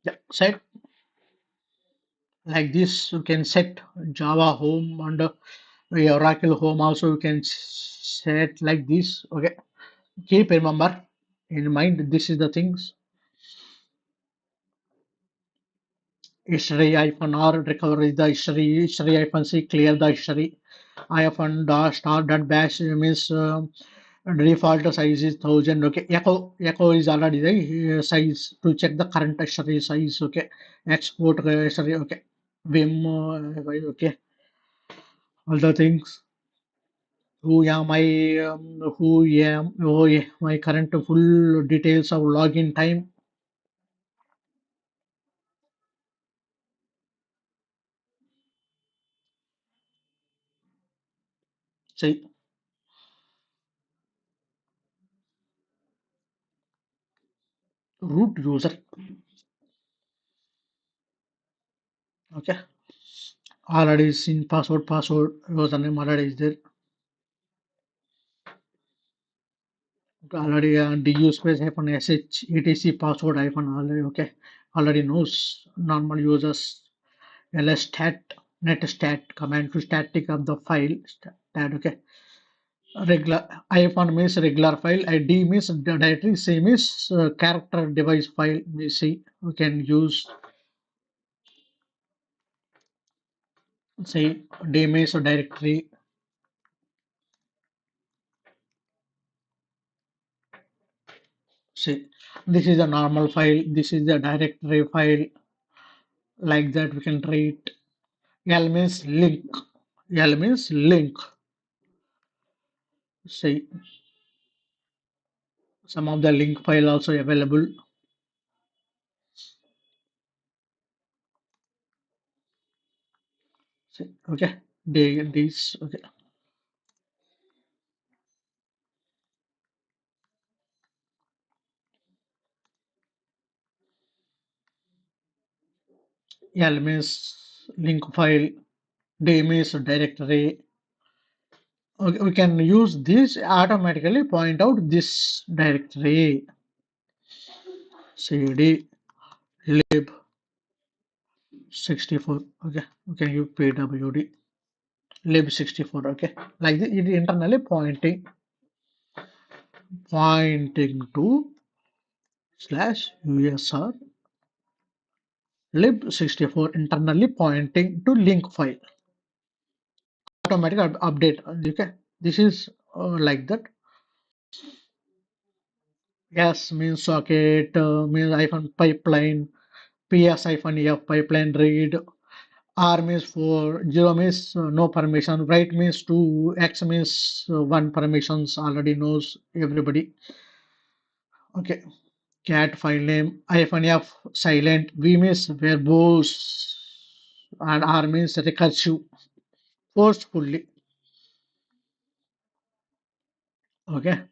Yeah, set like this. You can set Java home and Oracle home also. You can set like this. Okay, keep remember in mind. This is the things. History -R recover the history -C clear the history. -dash star dot bash means default size is 1000. Okay, echo is already the size to check the current history size. Okay, export history. Okay, vim. Okay, all the things. Who am my current full details of login time. Say root user. Okay, already is in password username already is there. Already du space hyphen sh etc password hyphen already okay. Already knows normal users ls stat net stat command to static of the file stat okay. Regular hyphen means regular file, id means the directory, same is character device file. We see we can use say d means directory. See, this is a normal file, this is the directory file, like that we can treat. L means link. L means link. See, some of the link file also available. See, okay, these okay. L means link file, D means directory. Okay, we can use this automatically point out this directory. cd lib 64. Okay, we can use pwd lib 64. Okay, like this, it internally pointing to slash usr lib64 internally pointing to link file. Automatic update. Okay, this is like that. S means socket, means hyphen pipeline, ps hyphen f pipeline read. R means for, 0 means no permission, write means 2, X means 1 permissions, already knows everybody. Okay, cat file name, hyphen F silent, V means verbose, and R means recursive, forcefully. Okay,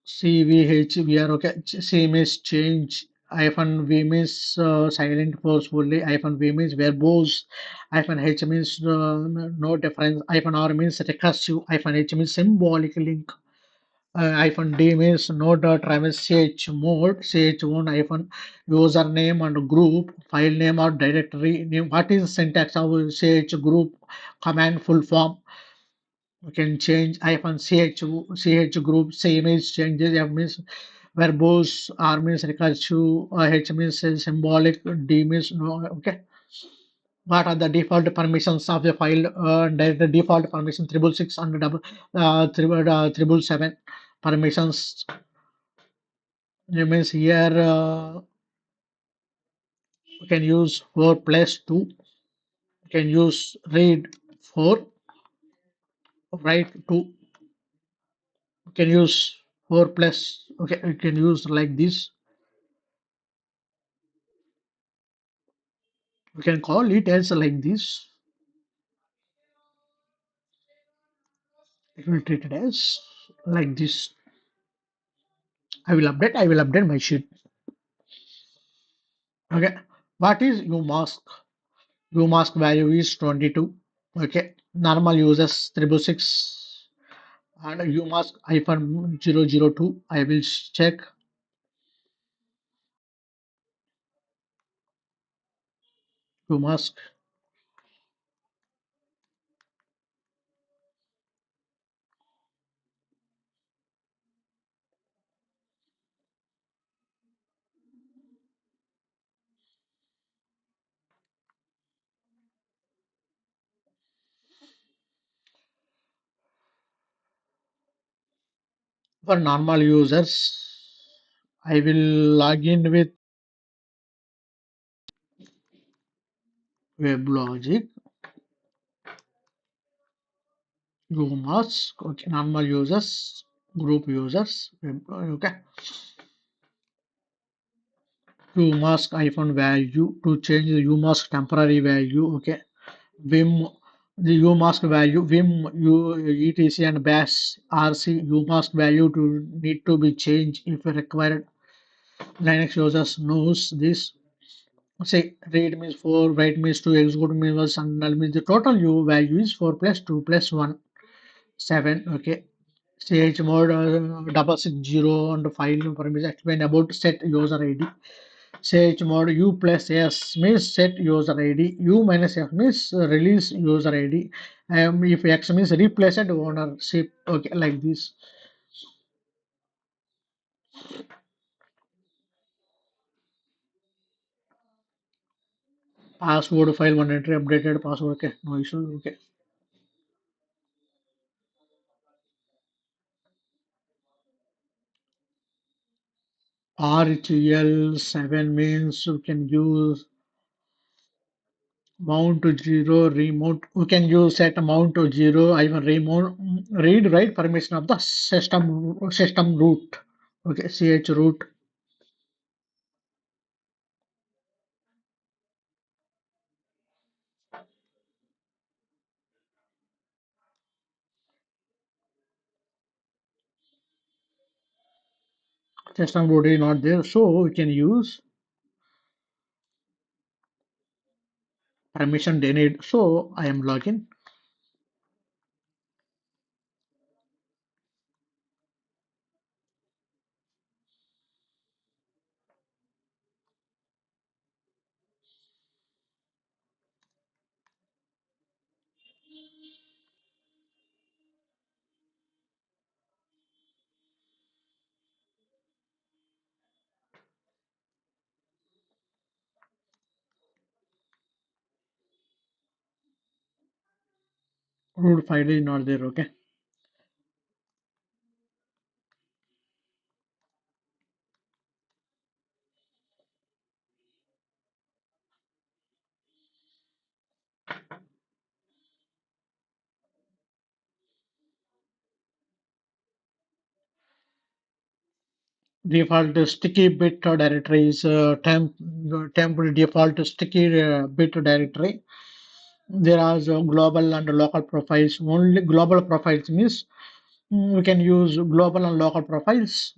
CVH, we are okay, C means change, hyphen V means silent forcefully, hyphen V means verbose, hyphen H means no difference, hyphen R means recursive, hyphen H means symbolic link. Hyphen D means no dot travel ch mode ch1 hyphen username and group file name or directory name. What is syntax of ch group command full form? We can change hyphen ch group, same is changes. F means verbose, R means recursive, H means symbolic, D means no. Okay, what are the default permissions of the file? The default permission 666 and triple seven permissions. It means here we can use 4 plus 2. We can use read 4, write 2. We can use 4 plus. Okay, we can use like this. We can call it as like this. It will treat it as like this. I will update my sheet. Okay, what is umask? Umask value is 22. Okay, normal users 666 and umask hyphen 002. I will check. Umask. For normal users, I will log in with WebLogic, Umask. Okay, normal users, group users. Okay, Umask hyphen value to change the Umask temporary value. Okay, Vim the Umask value Vim etc and bash rc Umask value to need to be changed if required. Linux users knows this. Say read means 4, write means 2, execute means 1, and null means the total u value is 4 plus 2 plus 1, 7. Okay. Ch mode 660 and file permission explain about set user ID. Ch mode u plus s means set user ID. U minus f means release user ID. If x means replace ownership. Okay, like this. Password file one entry updated password. Okay, no issue. Okay. RHL7 means we can use mount to 0, remount. We can use set mount to 0, even remount, read write permission of the system root. Okay, ch root, system root is not there, so we can use permission denied. So I am login. Root file is not there. Okay. Default sticky bit directory is temporary default sticky bit directory. There are global and local profiles. Only global profiles means we can use global and local profiles.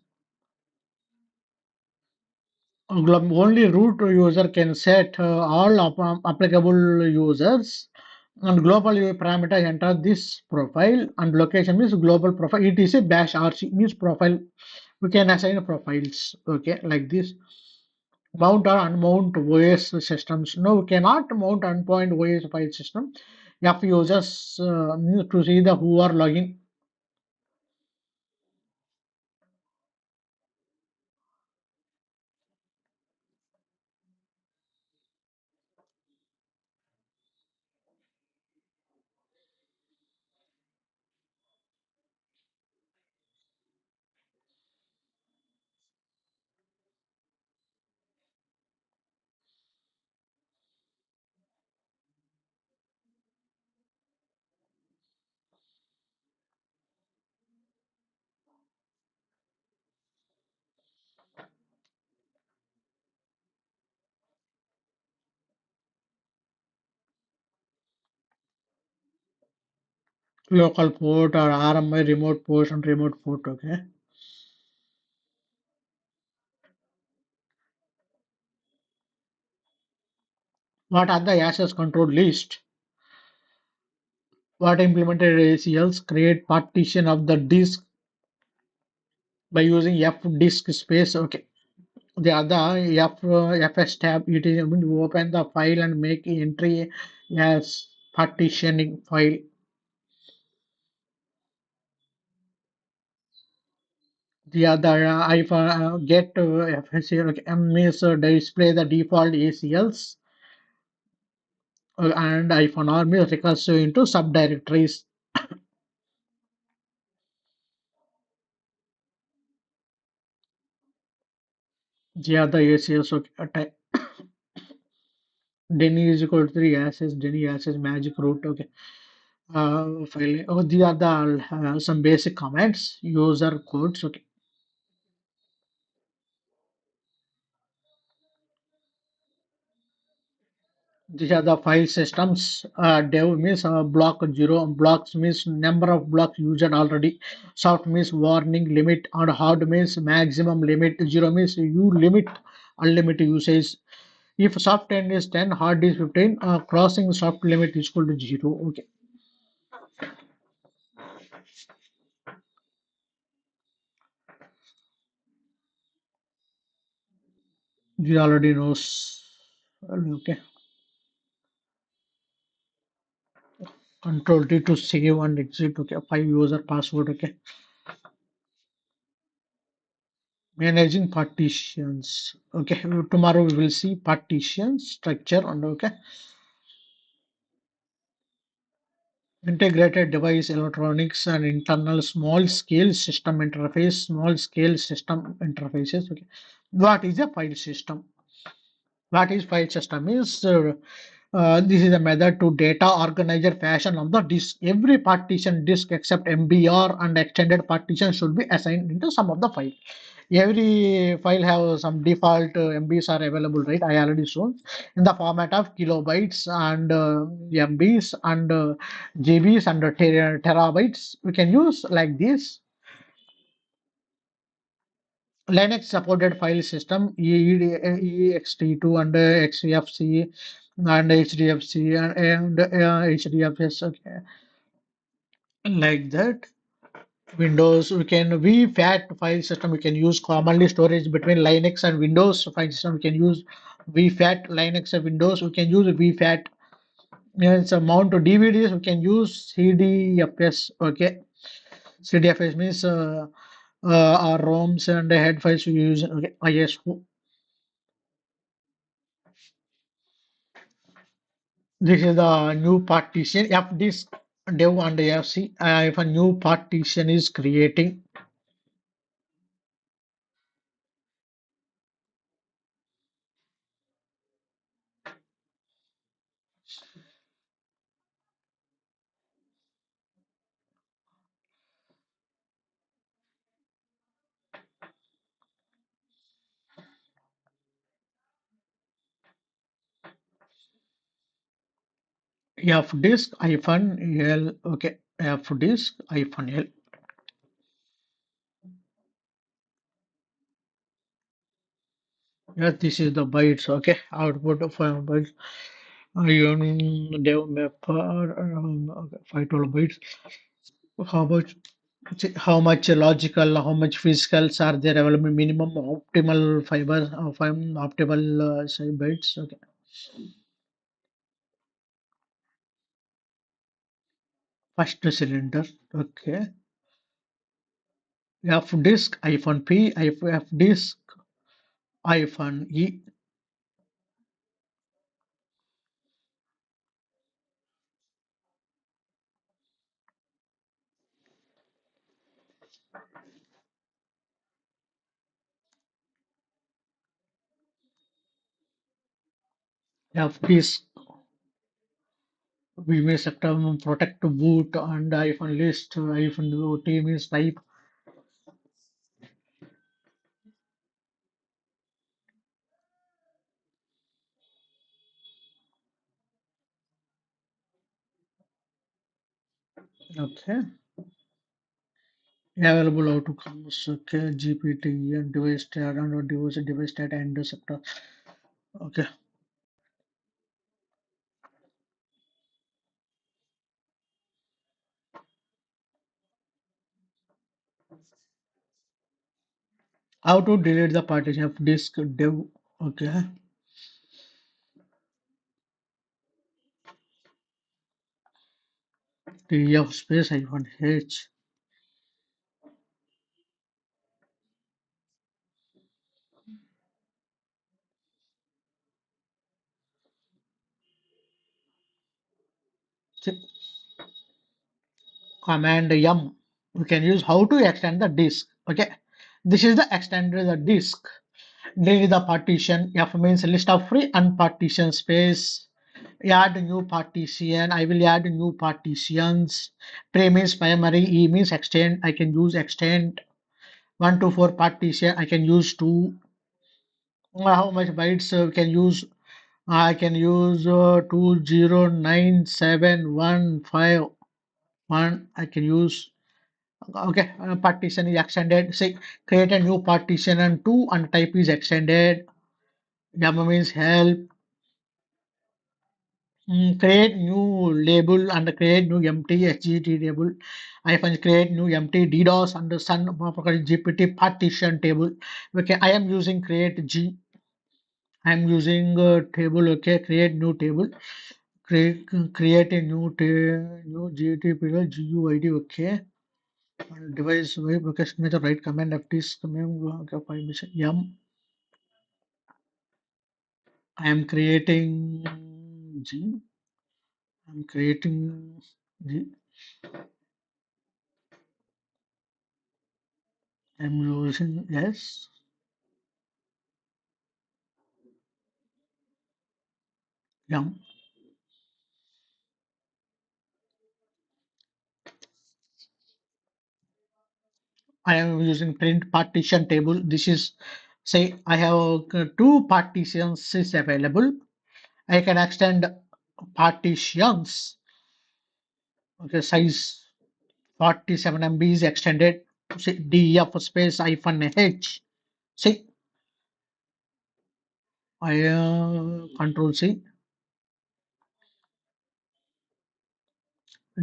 Only root user can set all applicable users, and global parameter enter this profile, and location means global profile. It is a bash RC means profile. We can assign profiles. Okay, like this. Mount or unmount OS systems. No, we cannot mount unpoint OS file system. If users need to see the who are logging. Local port or RMI remote port and remote port. Okay. What are the access control list? What implemented ACLs create partition of the disk by using F disk space. Okay. The other FS tab, it is going to open the file and make entry as partitioning file. The other if get FS means display the default ACLs, and iPhone army recursive into subdirectories. The other ACLs Denny is equal to 3 access, Denny access magic root. Okay. File. Oh, the other some basic comments, user codes. Okay. These are the file systems. Dev means block 0, blocks means number of blocks used already. Soft means warning limit, and hard means maximum limit. 0 means you limit unlimited usage. If soft end is 10, hard is 15, crossing soft limit is equal to 0. Okay, you already knows. Okay, control T to save and exit. Okay, 5 user password. Okay, managing partitions. Okay, tomorrow we will see partition structure and okay, integrated device electronics and internal small scale system interface. Small scale system interfaces. Okay, what is a file system? What is file system is this is a method to data organizer fashion on the disk. Every partition disk except MBR and extended partition should be assigned into some of the file. Every file have some default MBs are available, right? I already shown in the format of kilobytes and MBs and GBs and terabytes. We can use like this. Linux supported file system ext2 and xfc and hdfc and hdfs. Okay, like that. Windows, we can vfat file system. We can use commonly storage between Linux and Windows file system. We can use vfat Linux and Windows. We can use vfat. It's a mount to DVDs. We can use CDFS. Okay, CDFS means our ROMs and head files we use. Okay, ISO. This is the new partition. If this dev and fc, if a new partition is creating, f disk hyphen l. Okay, f disk hyphen l. Yes, this is the bytes. Okay, output of bytes. Dev map okay, 512 bytes. How much? How much logical? How much physicals are there available? Minimum optimal fiber, optimal say bytes. Okay. First cylinder. Okay. F disk hyphen P, F disk hyphen E, F disk, we may sector protect boot and hyphen list, hyphen T means type. Okay. Available outcomes. Okay. GPT and device stat and device stat and sector. Okay. How to delete the partition of disk dev. Okay. Df space hyphen H. Command M. We can use how to extend the disk. Okay. This is the extended the disk. Delete the partition. F means list of free unpartitioned space. Add new partition. I will add new partitions. Tray means primary. E means extend. I can use extend. 1 to 4 partition. I can use 2. How much bytes can use? I can use 2097151. I can use. Okay, partition is extended. Say create a new partition and 2 and type is extended. M means help. Create new label and create new empty HGT table. Hyphen create new empty DDoS and Sun GPT partition table. Okay, I am using create G. I am using table. Okay, create new table. Create a new GTP GUID. Okay, and device web. Okay, signature right command FT command. Okay, file mission M. I am creating G. I'm creating G. I'm using S. M. I am using print partition table. This is say I have two partitions is available. I can extend partitions. Okay, size 47 MB is extended. See DEF space hyphen H. See I control C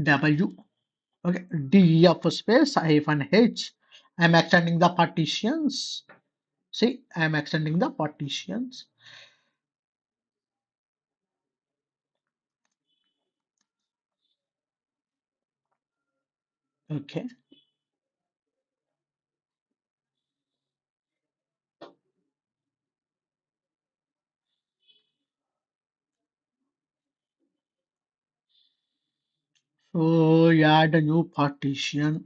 W. Okay, DEF space hyphen H. I'm extending the partitions. See, I'm extending the partitions. Okay. So add a new partition.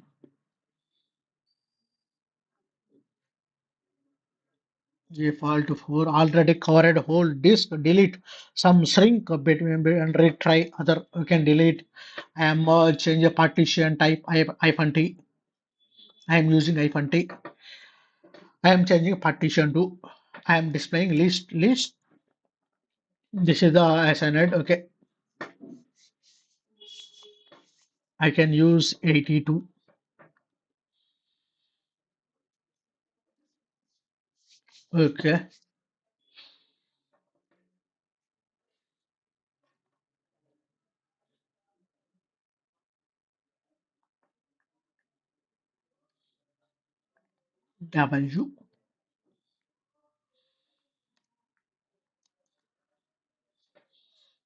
Default 4 already covered whole disk. Delete some shrink between and retry other. You can delete. I am change a partition type hyphen T. I am using hyphen T. I am changing partition to. I am displaying list. This is the assigned. Okay. I can use 82. Okay. W.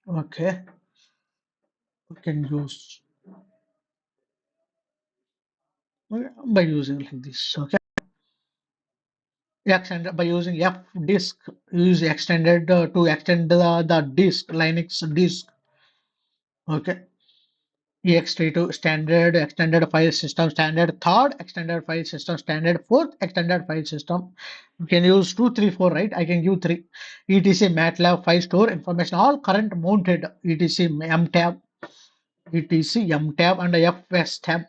Okay. We can use by using like this. Okay. Extended by using F disk, use extended to extend the disk, Linux disk. Okay. ext2 standard extended file system, standard third extended file system, standard fourth extended file system. You can use 234, right? I can give 3. etc MATLAB file store information all current mounted, etc mtab, etc mtab and fs tab.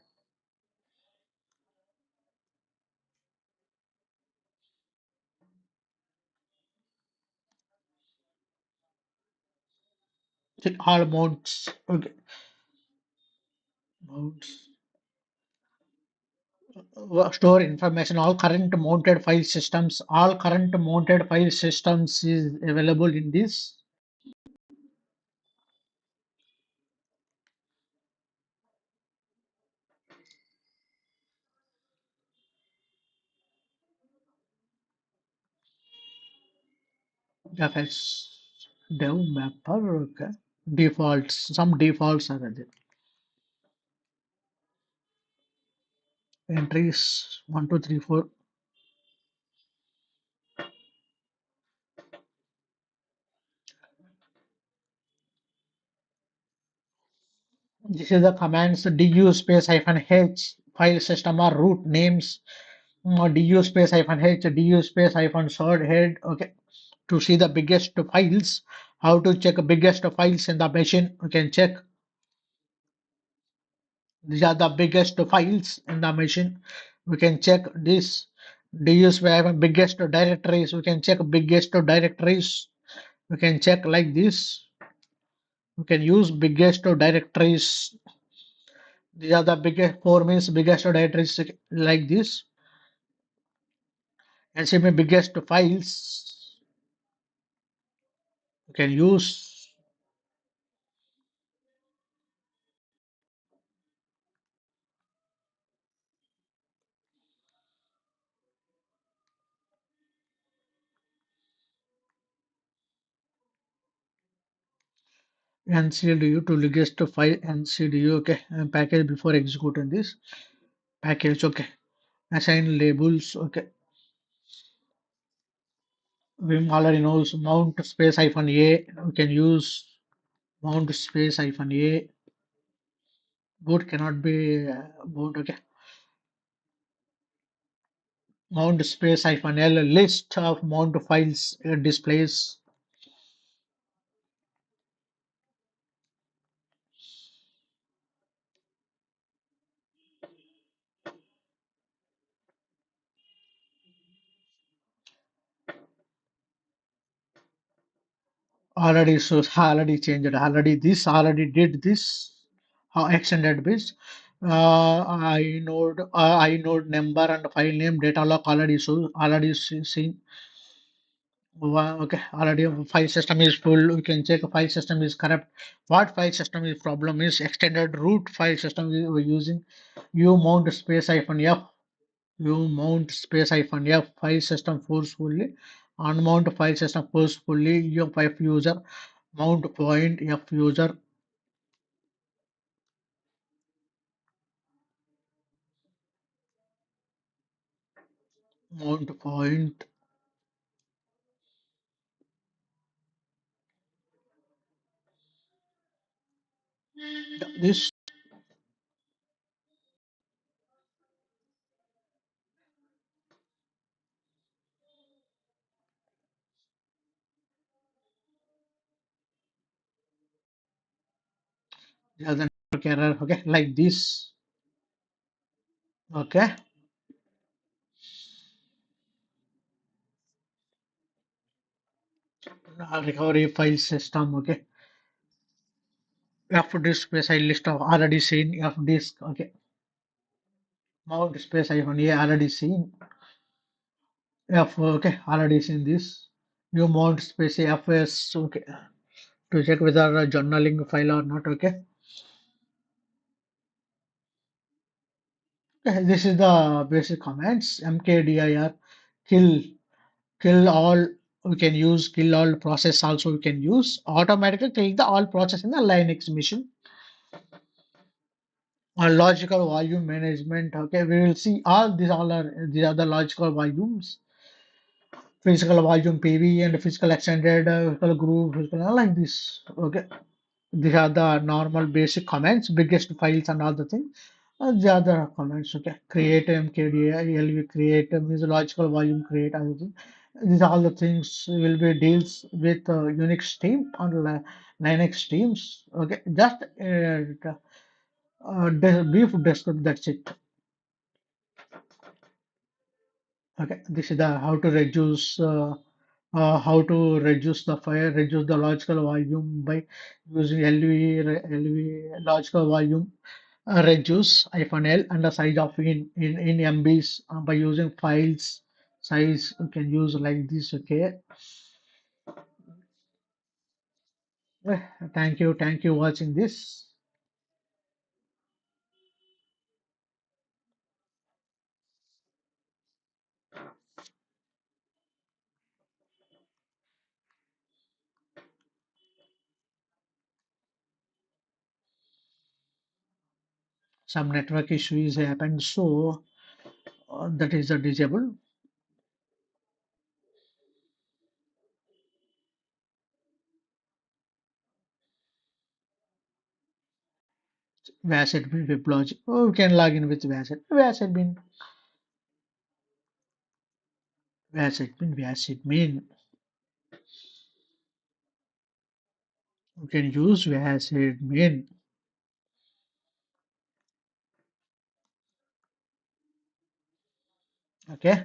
All mounts. Okay. Mounts. Store information all current mounted file systems, all current mounted file systems is available in this. fs dev mapper. Okay. Defaults, some defaults are there. Entries 1 2 3 4. This is the commands du space hyphen h file system or root names. Du space hyphen h du space hyphen sword head. Okay. To see the biggest files, how to check biggest files in the machine, you can check. These are the biggest files in the machine. We can check this. Do you have biggest directories? We can check biggest directories. We can check like this. We can use biggest directories. These are the biggest four means biggest directories like this. And see my biggest files. You can use NCDU to register file NCDU, okay, and package before executing this package, okay. Assign labels, okay. Vim already knows mount space hyphen A. We can use mount space hyphen A. Boot cannot be boot, okay. Mount space hyphen L list of mount files displays. Already so already changed, already this, already did this. Extended bits. I node number and file name data log already so already seen. Okay, already file system is full. We can check file system is correct. What file system is problem is extended root file system we're using. You mount space hyphen F. You mount space hyphen F file system forcefully. Unmount file system forcefully. F user mount point F user mount point. This is the network error. Okay, like this. Okay, recovery file system. Okay, F disk space I list of already seen F disk. Okay, mount space I only already seen F. Okay, already seen this. New mount space FS. Okay, to check whether a journaling file or not. Okay, okay, this is the basic commands. Mkdir kill kill all. We can use kill all process also. We can use automatically kill the all process in the Linux machine. Logical volume management. Okay, we will see these are the logical volumes, physical volume PV and physical extended, physical group, physical like this. Okay, these are the normal basic comments, biggest files and all the things. The other comments. Okay, create MKDA, LV create means logical volume create everything. These are all the things will be deals with Unix team and Linux teams. Okay, just brief description. That's it. Okay, this is the how to reduce the fire, reduce the logical volume by using LV logical volume reduce hyphen L and the size of in MBs by using files size. You can use like this. Okay, Eh, thank you watching this. Some network issues happened, so that is a disable. VAST bin WebLogic. Oh, we can log in with VAST bin. VAST bin. We can use VAST bin. Okay.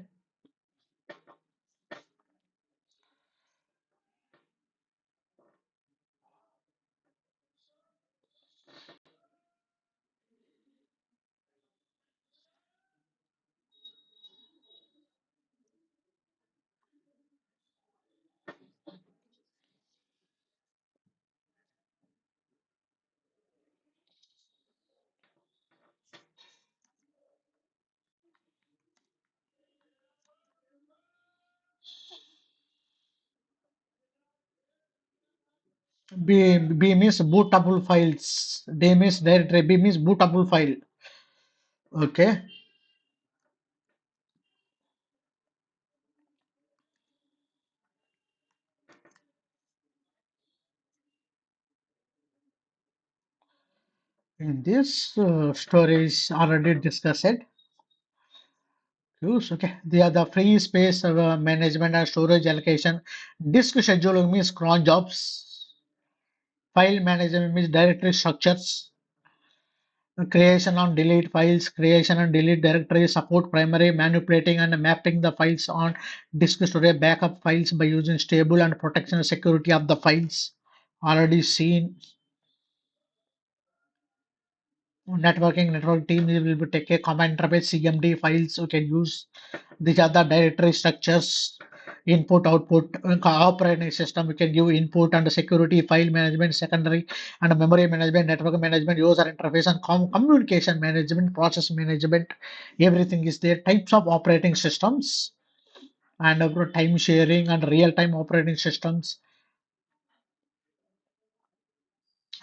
B means bootable files. D means directory. B means bootable file. Okay. In this storage already discussed. Use okay. They are the free space management and storage allocation. Disk scheduling means cron jobs. File management means directory structures. Creation and delete files, creation and delete directories, support primary manipulating and mapping the files on disk storage, backup files by using stable and protection and security of the files. Already seen. Network team will be take a command interface CMD files you can use. These are the directory structures, input, output, operating system. You can give input and security, file management, secondary and memory management, network management, user interface, and communication management, process management. Everything is there. Types of operating systems and time sharing and real time operating systems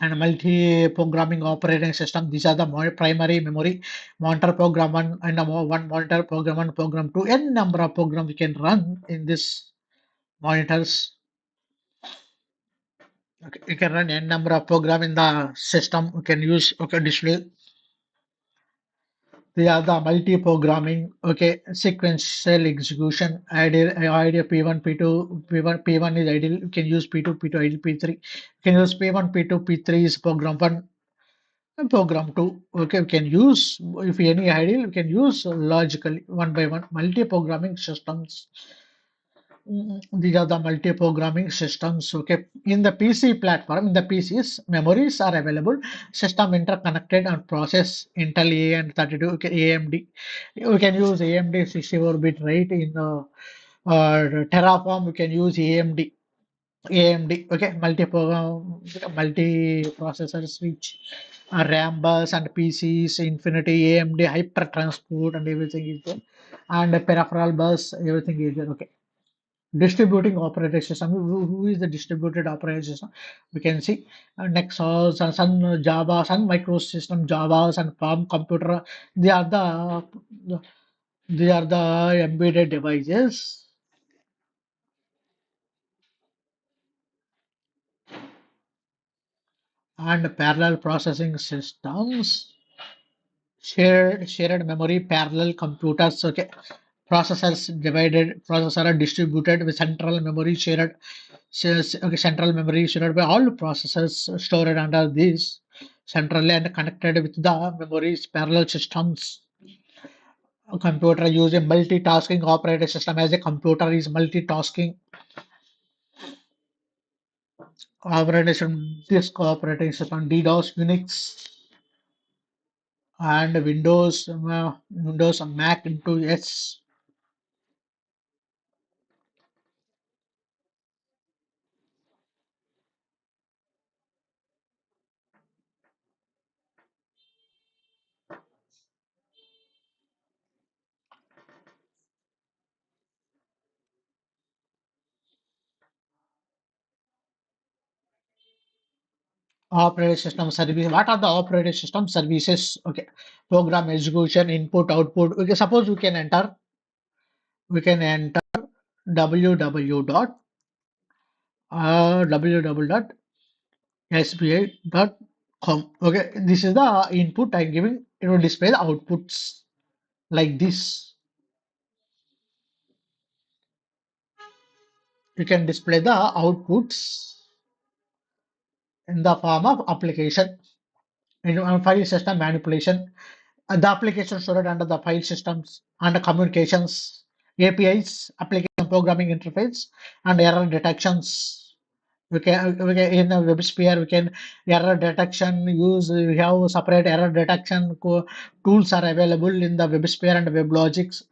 and multi-programming operating system. These are the primary memory monitor program one and one monitor program one, program two. N number of programs we can run in this monitors. Okay, you can run n number of program in the system. You can use okay display. They are the multi-programming. Okay, sequential execution. Ideal P1, P2, P1 is ideal. You can use P2, P2, ideal P3. You can use P1, P2, P3 is program one. And program two, okay, we can use if any ideal, we can use logically one by one multi-programming systems. These are the multi-programming systems. Okay, in the PC platform, in the PCs, memories are available. System interconnected and process Intel A and 32. Okay, AMD. We can use AMD 64-bit, right? In Terraform, we can use AMD. AMD, okay, multi-processor switch, RAM bus and PCs, Infinity, AMD, hyper transport and everything is there, and a peripheral bus, everything is there. Okay, distributing operating system. Who is the distributed operating system? We can see Nexus and Sun Java, Sun Microsystem Javas and Palm Computer. They are the embedded devices and parallel processing systems. Shared memory, parallel computers. Okay, processor are distributed with central memory okay, central memory shared by all processors stored under this centrally and connected with the memories. Parallel systems. A computer use a multitasking operating system. As a computer is multitasking operating system, disk operating system, DDoS, Unix, and Windows, Mac into S. Operating system service. What are the operating system services? Okay, program execution, input, output. Okay, suppose we can enter www dot www.sbi dot com. Okay, this is the input I'm giving. It will display the outputs like this. You can display the outputs in the form of application and file system manipulation. The application stored under the file systems and the communications, APIs, application programming interface, and error detections. We can in a WebSphere we can error detection use. We have separate error detection tools are available in the WebSphere and WebLogics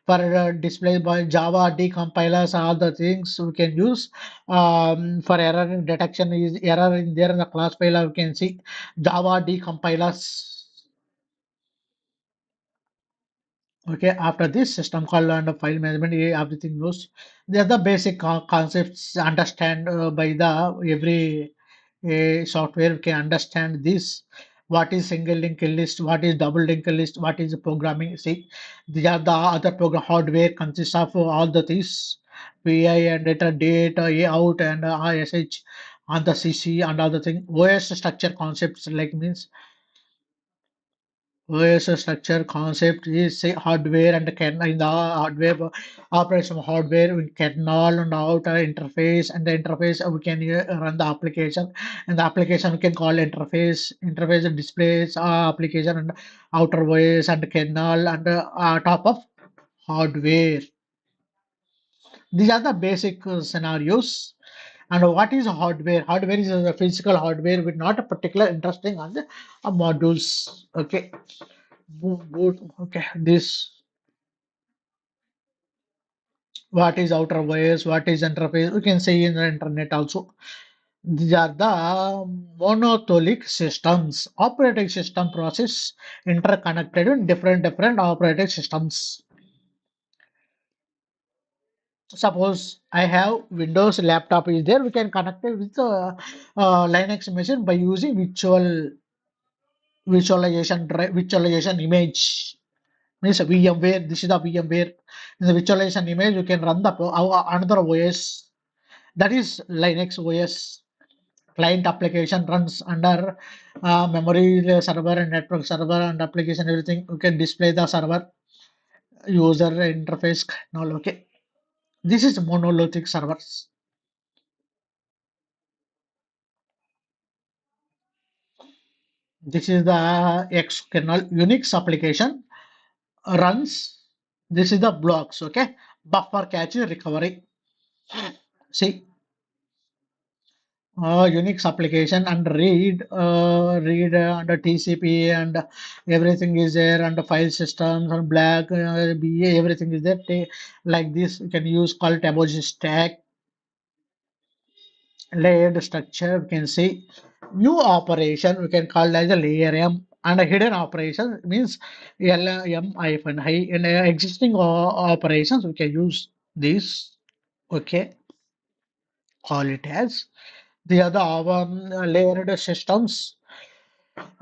for display by Java decompilers. All the things we can use for error detection is error in there in the class file. We can see Java decompilers. Okay, after this system call and file management, everything knows. They are the basic concepts understand by the every. a software can understand this. What is single linked list? What is double linked list? What is programming? See, these are the other program hardware consists of all the things, PI and data out and ISH and the CC and other thing. OS structure concepts like means OS structure concept is say hardware and kernel in the hardware operation hardware with kernel and outer interface and the interface we can run the application and the application we can call interface displays application and outer OS and kernel and top of hardware. These are the basic scenarios. And what is hardware? Hardware is a physical hardware with not a particular interesting on the modules. Okay. Okay, this what is outer wires, what is interface, we can see in the internet also. These are the monolithic systems, operating system process interconnected in different operating systems. Suppose I have Windows laptop is there, we can connect it with Linux machine by using visualization image. Means VMware, this is the VMware. In the visualization image, you can run the another OS, that is Linux OS. Client application runs under memory server and network server and application everything. You can display the server user interface. Now, okay, this is monolithic servers. This is the external Unix application runs. This is the blocks. Okay, buffer cache recovery. See, Unix application and read under TCP and everything is there and the file systems and black BA everything is there. Like this, you can use called topology stack layered structure. We can see new operation. We can call as a layer M and a hidden operation means LM hyphen high in existing operations. We can use this. Okay, call it as the other layered systems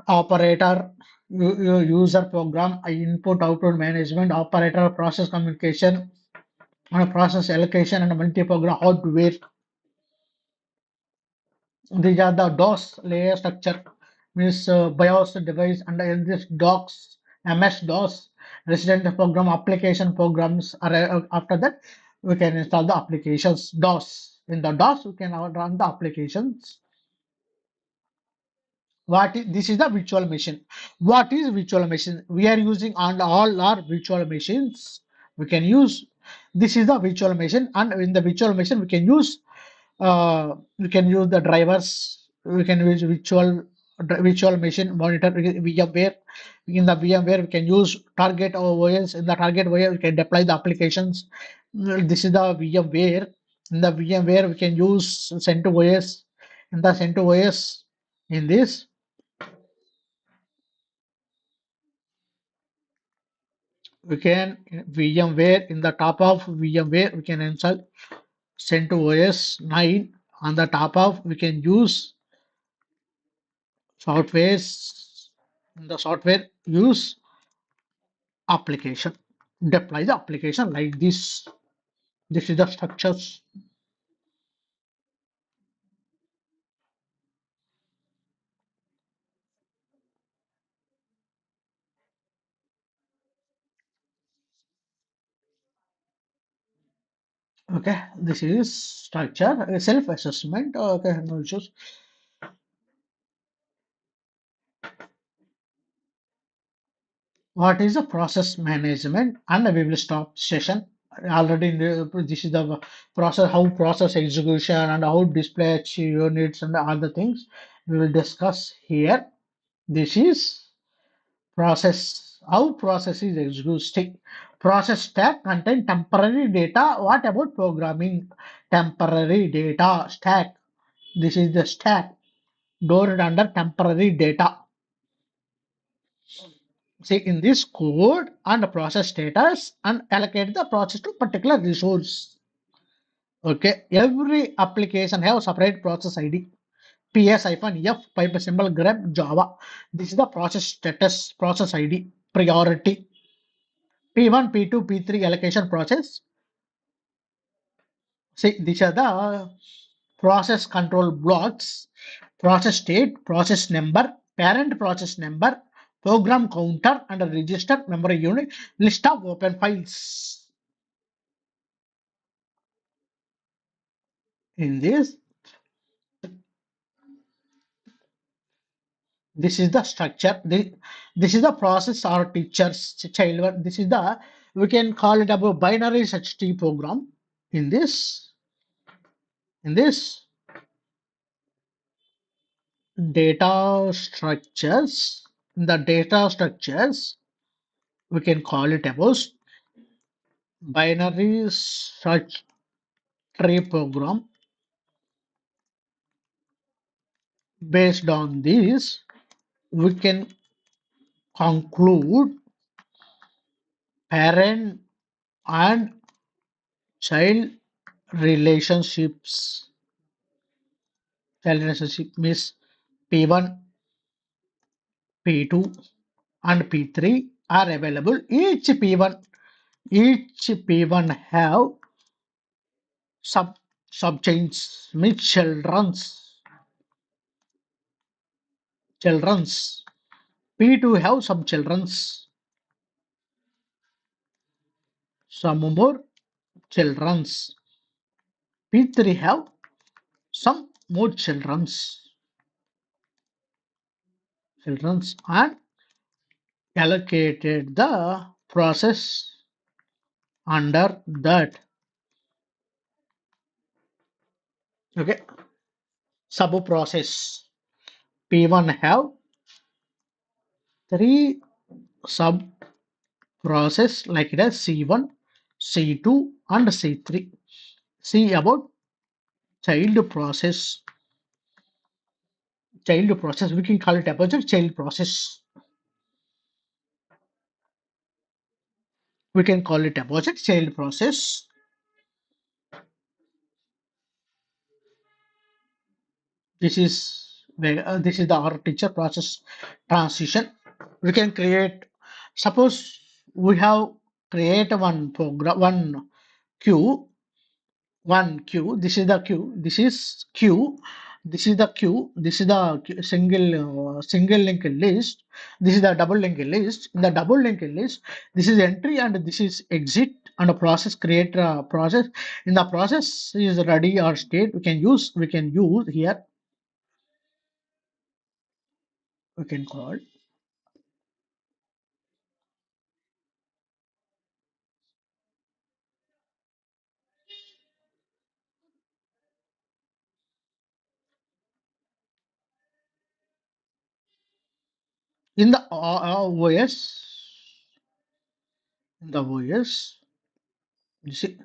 operator, user program, input output management, operator process communication, process allocation, and multi-program hardware. These are the DOS layer structure, means BIOS device, and in this DOS, MS DOS, resident program application programs. Are, after that, we can install the applications DOS. In the DOS, we can run the applications. What is this is the virtual machine. What is virtual machine? We are using on all our virtual machines. We can use this is the virtual machine, and in the virtual machine we can use the drivers. We can use virtual machine monitor VMware. In the VMware, we can use target OS. In the target OS, we can deploy the applications. This is the VMware. In the VMware, we can use CentOS. In the CentOS, in this we can VMware in the top of VMware we can install CentOS 9 on the top of we can use softwares in the software use application deploy the application like this. This is the structures. Okay, this is structure self assessment. Okay, no issues. What is the process management? And we will stop session already in this is the process how process execution and how dispatch units and other things we will discuss here. This is process how process is executed. Process stack contain temporary data. What about programming? Temporary data stack. This is the stack stored under temporary data. See in this code and process status and allocate the process to particular resource. Okay, every application have separate process ID. PS-F pipe symbol grep Java. This is the process status, process ID, priority. P1, P2, P3 allocation process. See, these are the process control blocks, process state, process number, parent process number, program counter, and a register memory unit, list of open files. In this is the structure. This is the process or teacher's child. This is the, we can call it a binary search tree program. In this data structures, in the data structures, we can call it about binary search tree program. Based on this, we can conclude parent and child relationships. Child relationship means P1, P2, and P3 are available. Each P1 have subchains means children's. P2 have some children's, some more children's. P3 have some more children's and allocated the process under that. Okay, sub process. P1 have three sub process like it as C1, C2, and C3. See about child process. Child process, we can call it about child process. We can call it about child process. This is the our teacher process transition. We can create. Suppose we have create one program, one queue, one queue. This is the queue. This is queue. This is the queue. This is the single linked list. This is the double linked list. In the double linked list, this is entry and this is exit. And a process create a process. In the process is ready or state. We can use here. We can call in the OS, you see,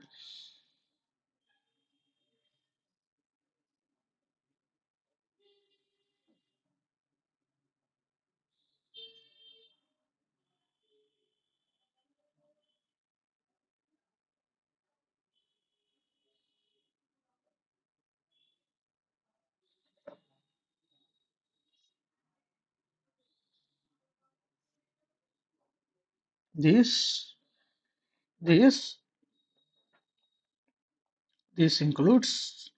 this this this includes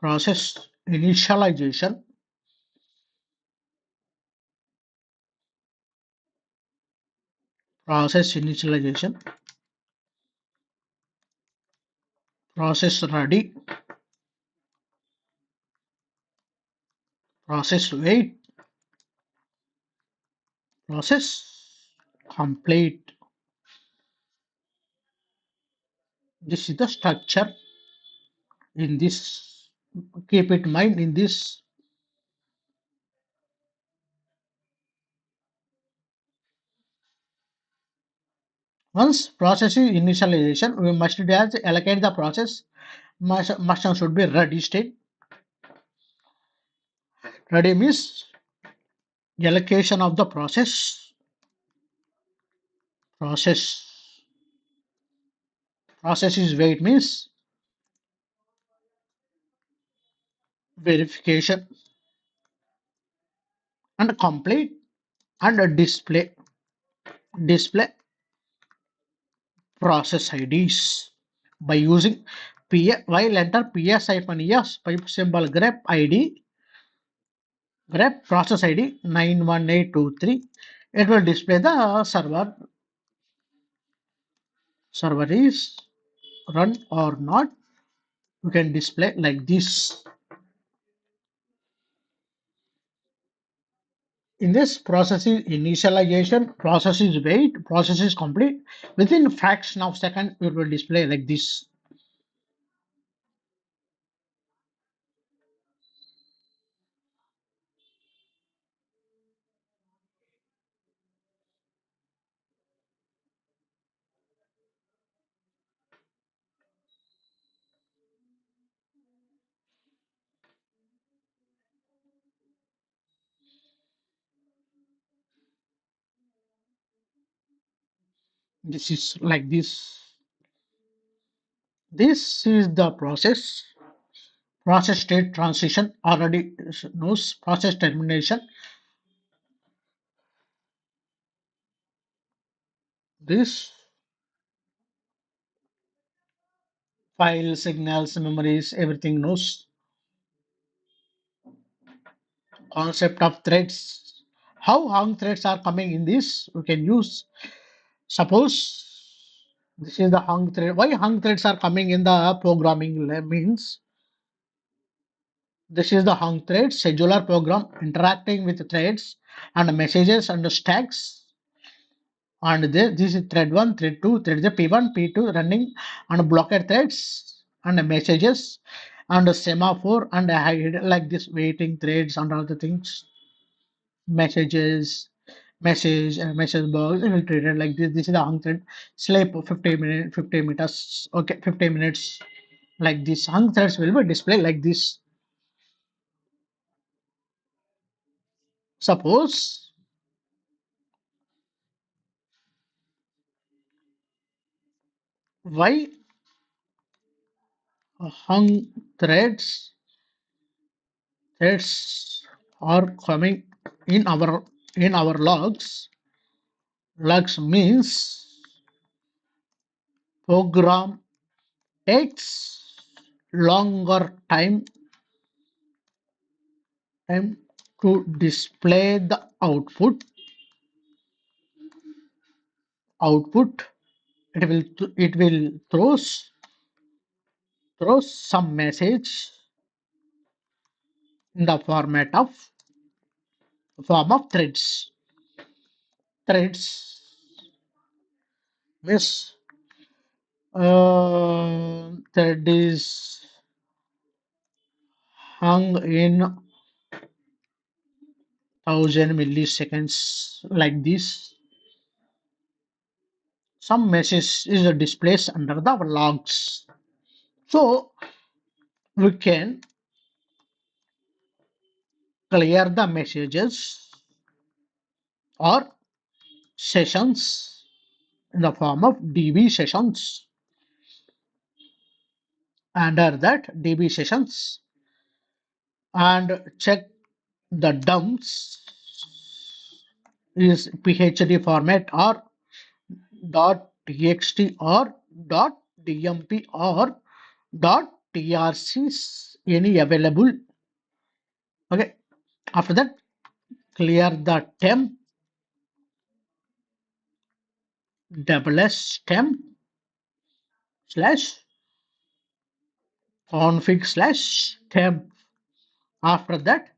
process initialization, process initialization, process ready, process wait, process complete. This is the structure in this. Keep it in mind in this. Once process is initialization, we must just allocate the process. Must should be ready state. Ready means allocation of the process. process process is wait means verification and complete and a display process IDs by using while enter PS-ES pipe symbol grep process ID 91823. It will display the server is run or not. You can display like this. In this process is initialization, process is wait, process is complete. Within fraction of second, it will display like this. This is like this. This is the process state transition already knows process termination. This file signals, memories, everything knows concept of threads. How hung threads are coming in this? We can use suppose this is the hung thread. Why hung threads are coming in the programming means this is the hung thread scheduler program interacting with threads and messages and stacks. And this is thread 1, thread 2, thread the P1, P2 running and blocked threads and messages and a semaphore and a hide like this waiting threads and other things. Messages, message box it will treat it like this. This is the hung thread. Sleep 50 meters. Okay, 50 minutes like this. Hung threads will be displayed like this. Suppose why hung threads are coming in our logs. Logs means program takes longer time to display the output. It will throw some message in the form of threads means thread is hung in 1000 milliseconds like this. Some message is displayed under the logs. So we can clear the messages or sessions in the form of DB sessions. Under that DB sessions and check the dumps is PHD format or .txt or .dmp or .trc any available. Okay. After that, clear the temp double s temp slash config slash temp. After that,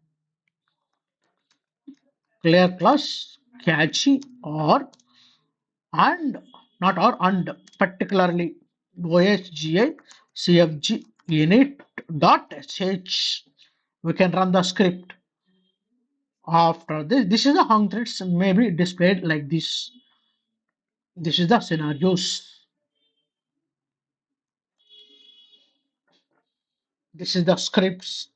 clear class catchy or and not or and particularly osgi cfg init dot sh. We can run the script. After this is the hung threads may be displayed like this. This is the scenarios. This is the scripts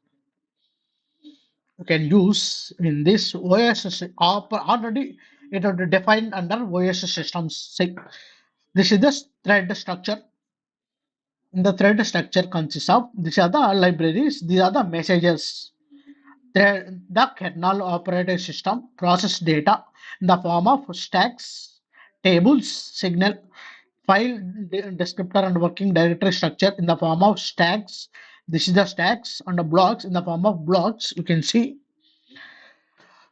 you can use in this OS already it is defined under OS systems. Say, this is the thread structure. In the thread structure consists of these are the libraries, these are the messages. The kernel operating system process data in the form of stacks, tables, signal, file descriptor and working directory structure in the form of stacks. This is the stacks and the blocks in the form of blocks. You can see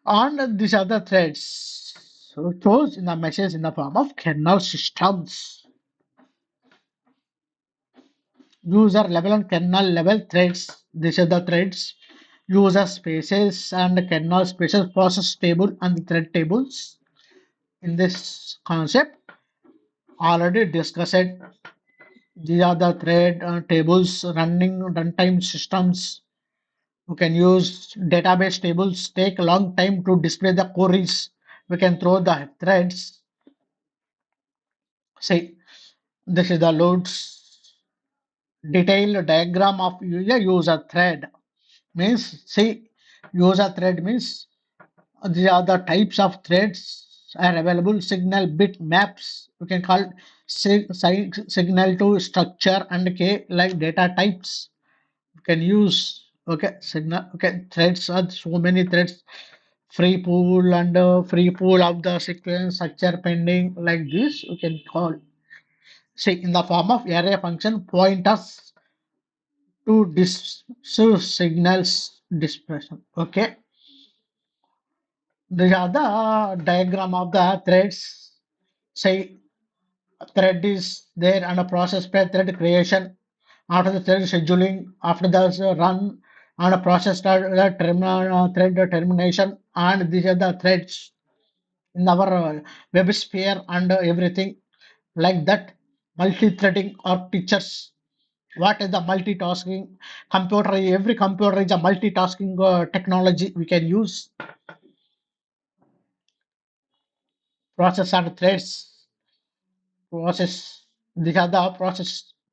and these are the threads. So those in the message in the form of kernel systems. User level and kernel level threads. These are the threads. User spaces and kernel spaces, process table and thread tables. In this concept, already discussed. These are the thread tables running runtime systems. You can use database tables. Take a long time to display the queries. We can throw the threads. Say this is the loads detailed diagram of user thread. Means see user thread means these are the types of threads are available. Signal bit maps. We can call signal to structure and k like data types. You can use okay signal okay threads are so many threads. Free pool and free pool of the sequence structure pending like this. We can call say in the form of array function pointers to signals dispersion. Okay, these are the diagram of the threads. Say a thread is there and a process per thread creation. After the thread scheduling, after the run and a process start the terminal thread termination, and these are the threads in our web sphere and everything like that. Multi-threading or teachers. What is the multitasking computer? Every computer is a multitasking technology. We can use process and threads process. These are the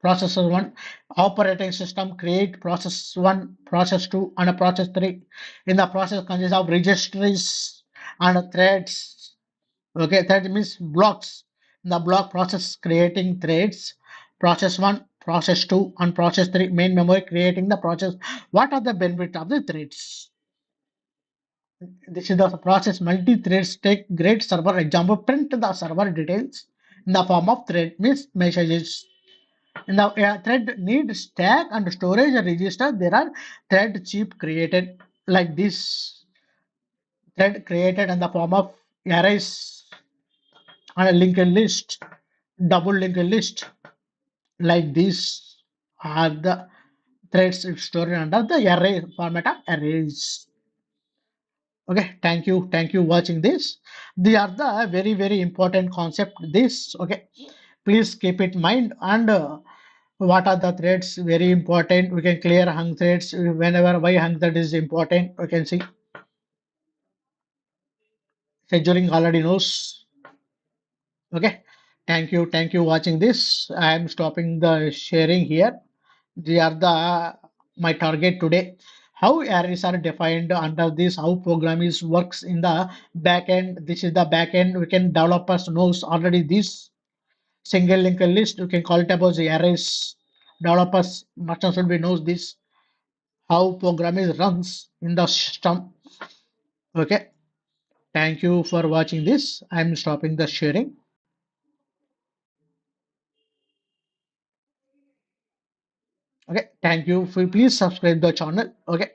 processor one operating system create process one, process two, and a process three. In the process consists of registries and threads. Okay, thread means blocks. In the block process creating threads. Process one, process two, and process three. Main memory creating the process. What are the benefits of the threads? This is the process multi-threads take great server example print the server details in the form of thread means messages. In the thread need stack and storage register. There are thread chip created like this. Thread created in the form of arrays and a linked list, double linked list like this are the threads stored under the array format of arrays. Okay, thank you watching this. They are the very important concept this. Okay, please keep it in mind and what are the threads very important. We can clear hung threads whenever why hung thread is important. We can see scheduling already knows. Okay, thank you watching this. I am stopping the sharing here. They are the my target today. How arrays are defined under this, how program is works in the backend. This is the backend. We can developers knows already this single linked list. You can call it about the arrays. Developers must also be knows this how program is runs in the system. Okay. Thank you for watching this. I'm stopping the sharing. Okay. Thank you. Please subscribe the channel. Okay.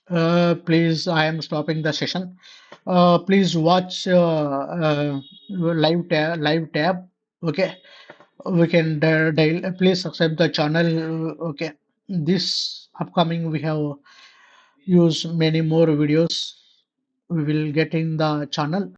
Please, I am stopping the session. Please watch live tab. Okay, we can dial. Please subscribe the channel. Okay, this upcoming we have used many more videos. We will get in the channel.